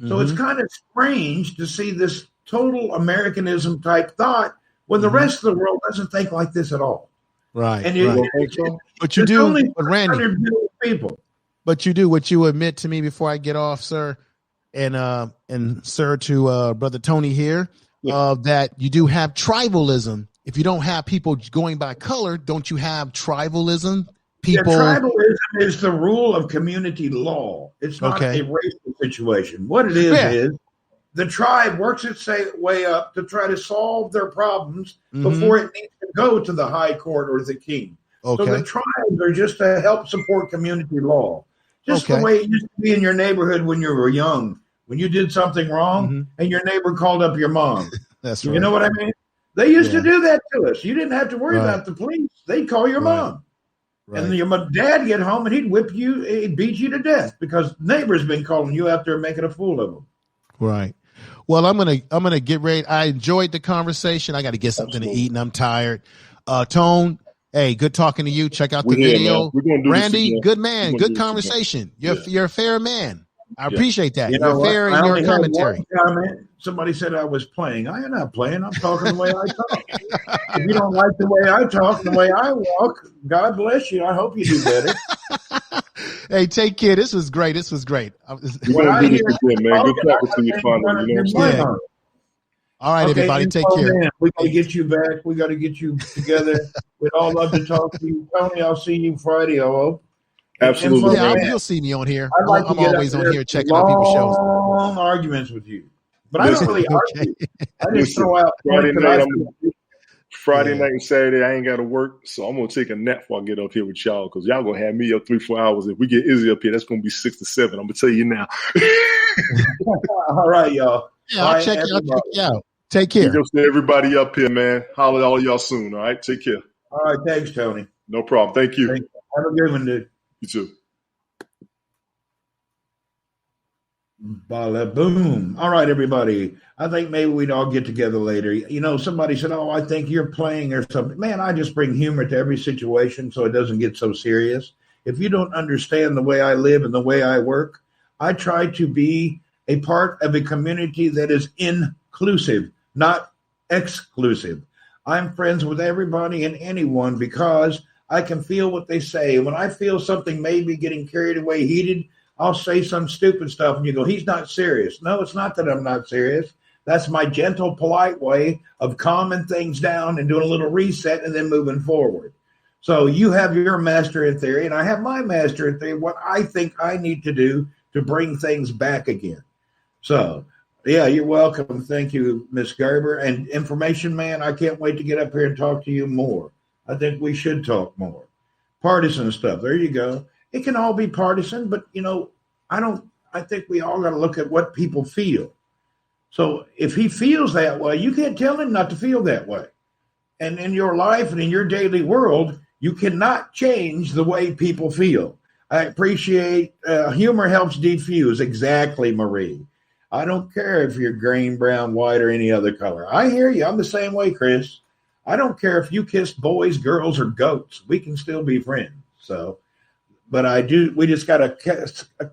So it's kind of strange to see this total Americanism type thought when the rest of the world doesn't think like this at all. Right. And but you do, but Randy, people. But you do what you admit to me before I get off, sir, and sir to Brother Tony here, that you do have tribalism. If you don't have people going by color, don't you have tribalism? Tribalism is the rule of community law. It's not a racial situation. What it is the tribe works its way up to try to solve their problems before it needs to go to the high court or the king. So the tribes are just to help support community law. Just the way it used to be in your neighborhood when you were young, when you did something wrong and your neighbor called up your mom. That's right. You know what I mean? They used to do that to us. You didn't have to worry about the police. They'd call your mom. Right. And your dad get home and he'd whip you, he'd beat you to death because neighbors been calling you out there making a fool of them. Right. Well, I'm gonna get ready. I enjoyed the conversation. I got to get something to eat, and I'm tired. Tone, hey, good talking to you. Check out the video. Randy, good man, good conversation. You're a fair man. I appreciate that. You're fair in your commentary. Somebody said I was playing. I am not playing. I'm talking the way I talk. If you don't like the way I talk, the way I walk, God bless you. I hope you do better. Hey, take care. This was great. Good talking to you, finally. All right, everybody, take care. Man, we got to get you back. We got to get you together. We'd all love to talk to you. Tony, I'll see you Friday, I hope. Absolutely. Yeah, you'll see me on here. I'm always on here checking out people's shows. Long arguments with you. But I don't really argue. I just throw out. Friday Yeah. night and Saturday, I ain't got to work, so I'm gonna take a nap before I get up here with y'all because y'all gonna have me up 3-4 hours. If we get Izzy up here, that's gonna be 6 to 7. I'm gonna tell you now. All right, y'all. Yeah, All I'll right, check you everybody. out. Take Big care. ups to everybody up here, man. Holler at all y'all soon. All right, take care. All right, thanks, Tony. No problem. Thank you. Thanks. Have a good one, dude. You too. Bala boom. All right, everybody. I think maybe we'd all get together later. You know, somebody said, "Oh, I think you're playing or something." Man, I just bring humor to every situation so it doesn't get so serious. If you don't understand the way I live and the way I work, I try to be a part of a community that is inclusive, not exclusive. I'm friends with everybody and anyone because I can feel what they say. When I feel something maybe getting carried away, heated, I'll say some stupid stuff and you go, he's not serious. No, it's not that I'm not serious. That's my gentle, polite way of calming things down and doing a little reset and then moving forward. So you have your master in theory and I have my master in theory, what I think I need to do to bring things back again. So, yeah, you're welcome. Thank you, Miss Gerber. And Information Man, I can't wait to get up here and talk to you more. I think we should talk more. Partisan stuff. There you go. It can all be partisan, but I think we all got to look at what people feel. So if he feels that way, you can't tell him not to feel that way. And in your life and in your daily world, you cannot change the way people feel. I appreciate humor helps diffuse. Exactly, Marie. I don't care if you're green, brown, white, or any other color. I hear you. I'm the same way, Chris. I don't care if you kiss boys, girls, or goats. We can still be friends. So, but we just got to,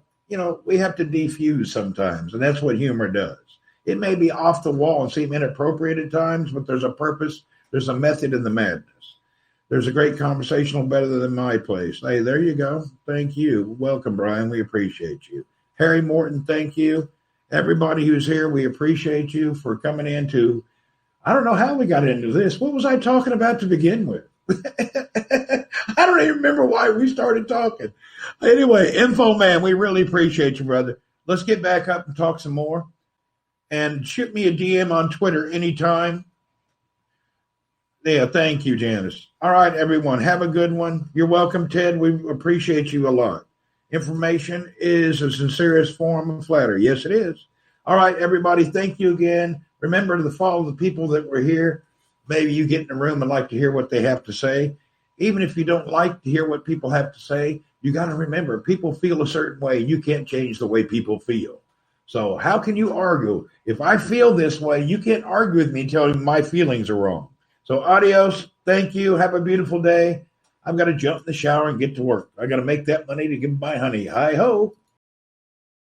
we have to defuse sometimes. And that's what humor does. It may be off the wall and seem inappropriate at times, but there's a purpose. There's a method in the madness. There's a great conversational better than my place. Hey, there you go. Thank you. Welcome, Brian. We appreciate you. Harry Morton, thank you. Everybody who's here, we appreciate you for coming into. I don't know how we got into this. What was I talking about to begin with? I don't even remember why we started talking. Anyway, Info Man, we really appreciate you, brother. Let's get back up and talk some more. And shoot me a DM on Twitter anytime. Yeah, thank you, Janice. All right, everyone, have a good one. You're welcome, Ted. We appreciate you a lot. Information is the sincerest form of flattery. Yes, it is. All right, everybody, thank you again. Remember to follow the people that were here. Maybe you get in a room and like to hear what they have to say. Even if you don't like to hear what people have to say, you got to remember, people feel a certain way. You can't change the way people feel. So how can you argue? If I feel this way, you can't argue with me and tell me my feelings are wrong. So adios. Thank you. Have a beautiful day. I've got to jump in the shower and get to work. I got to make that money to give my honey. Hi-ho.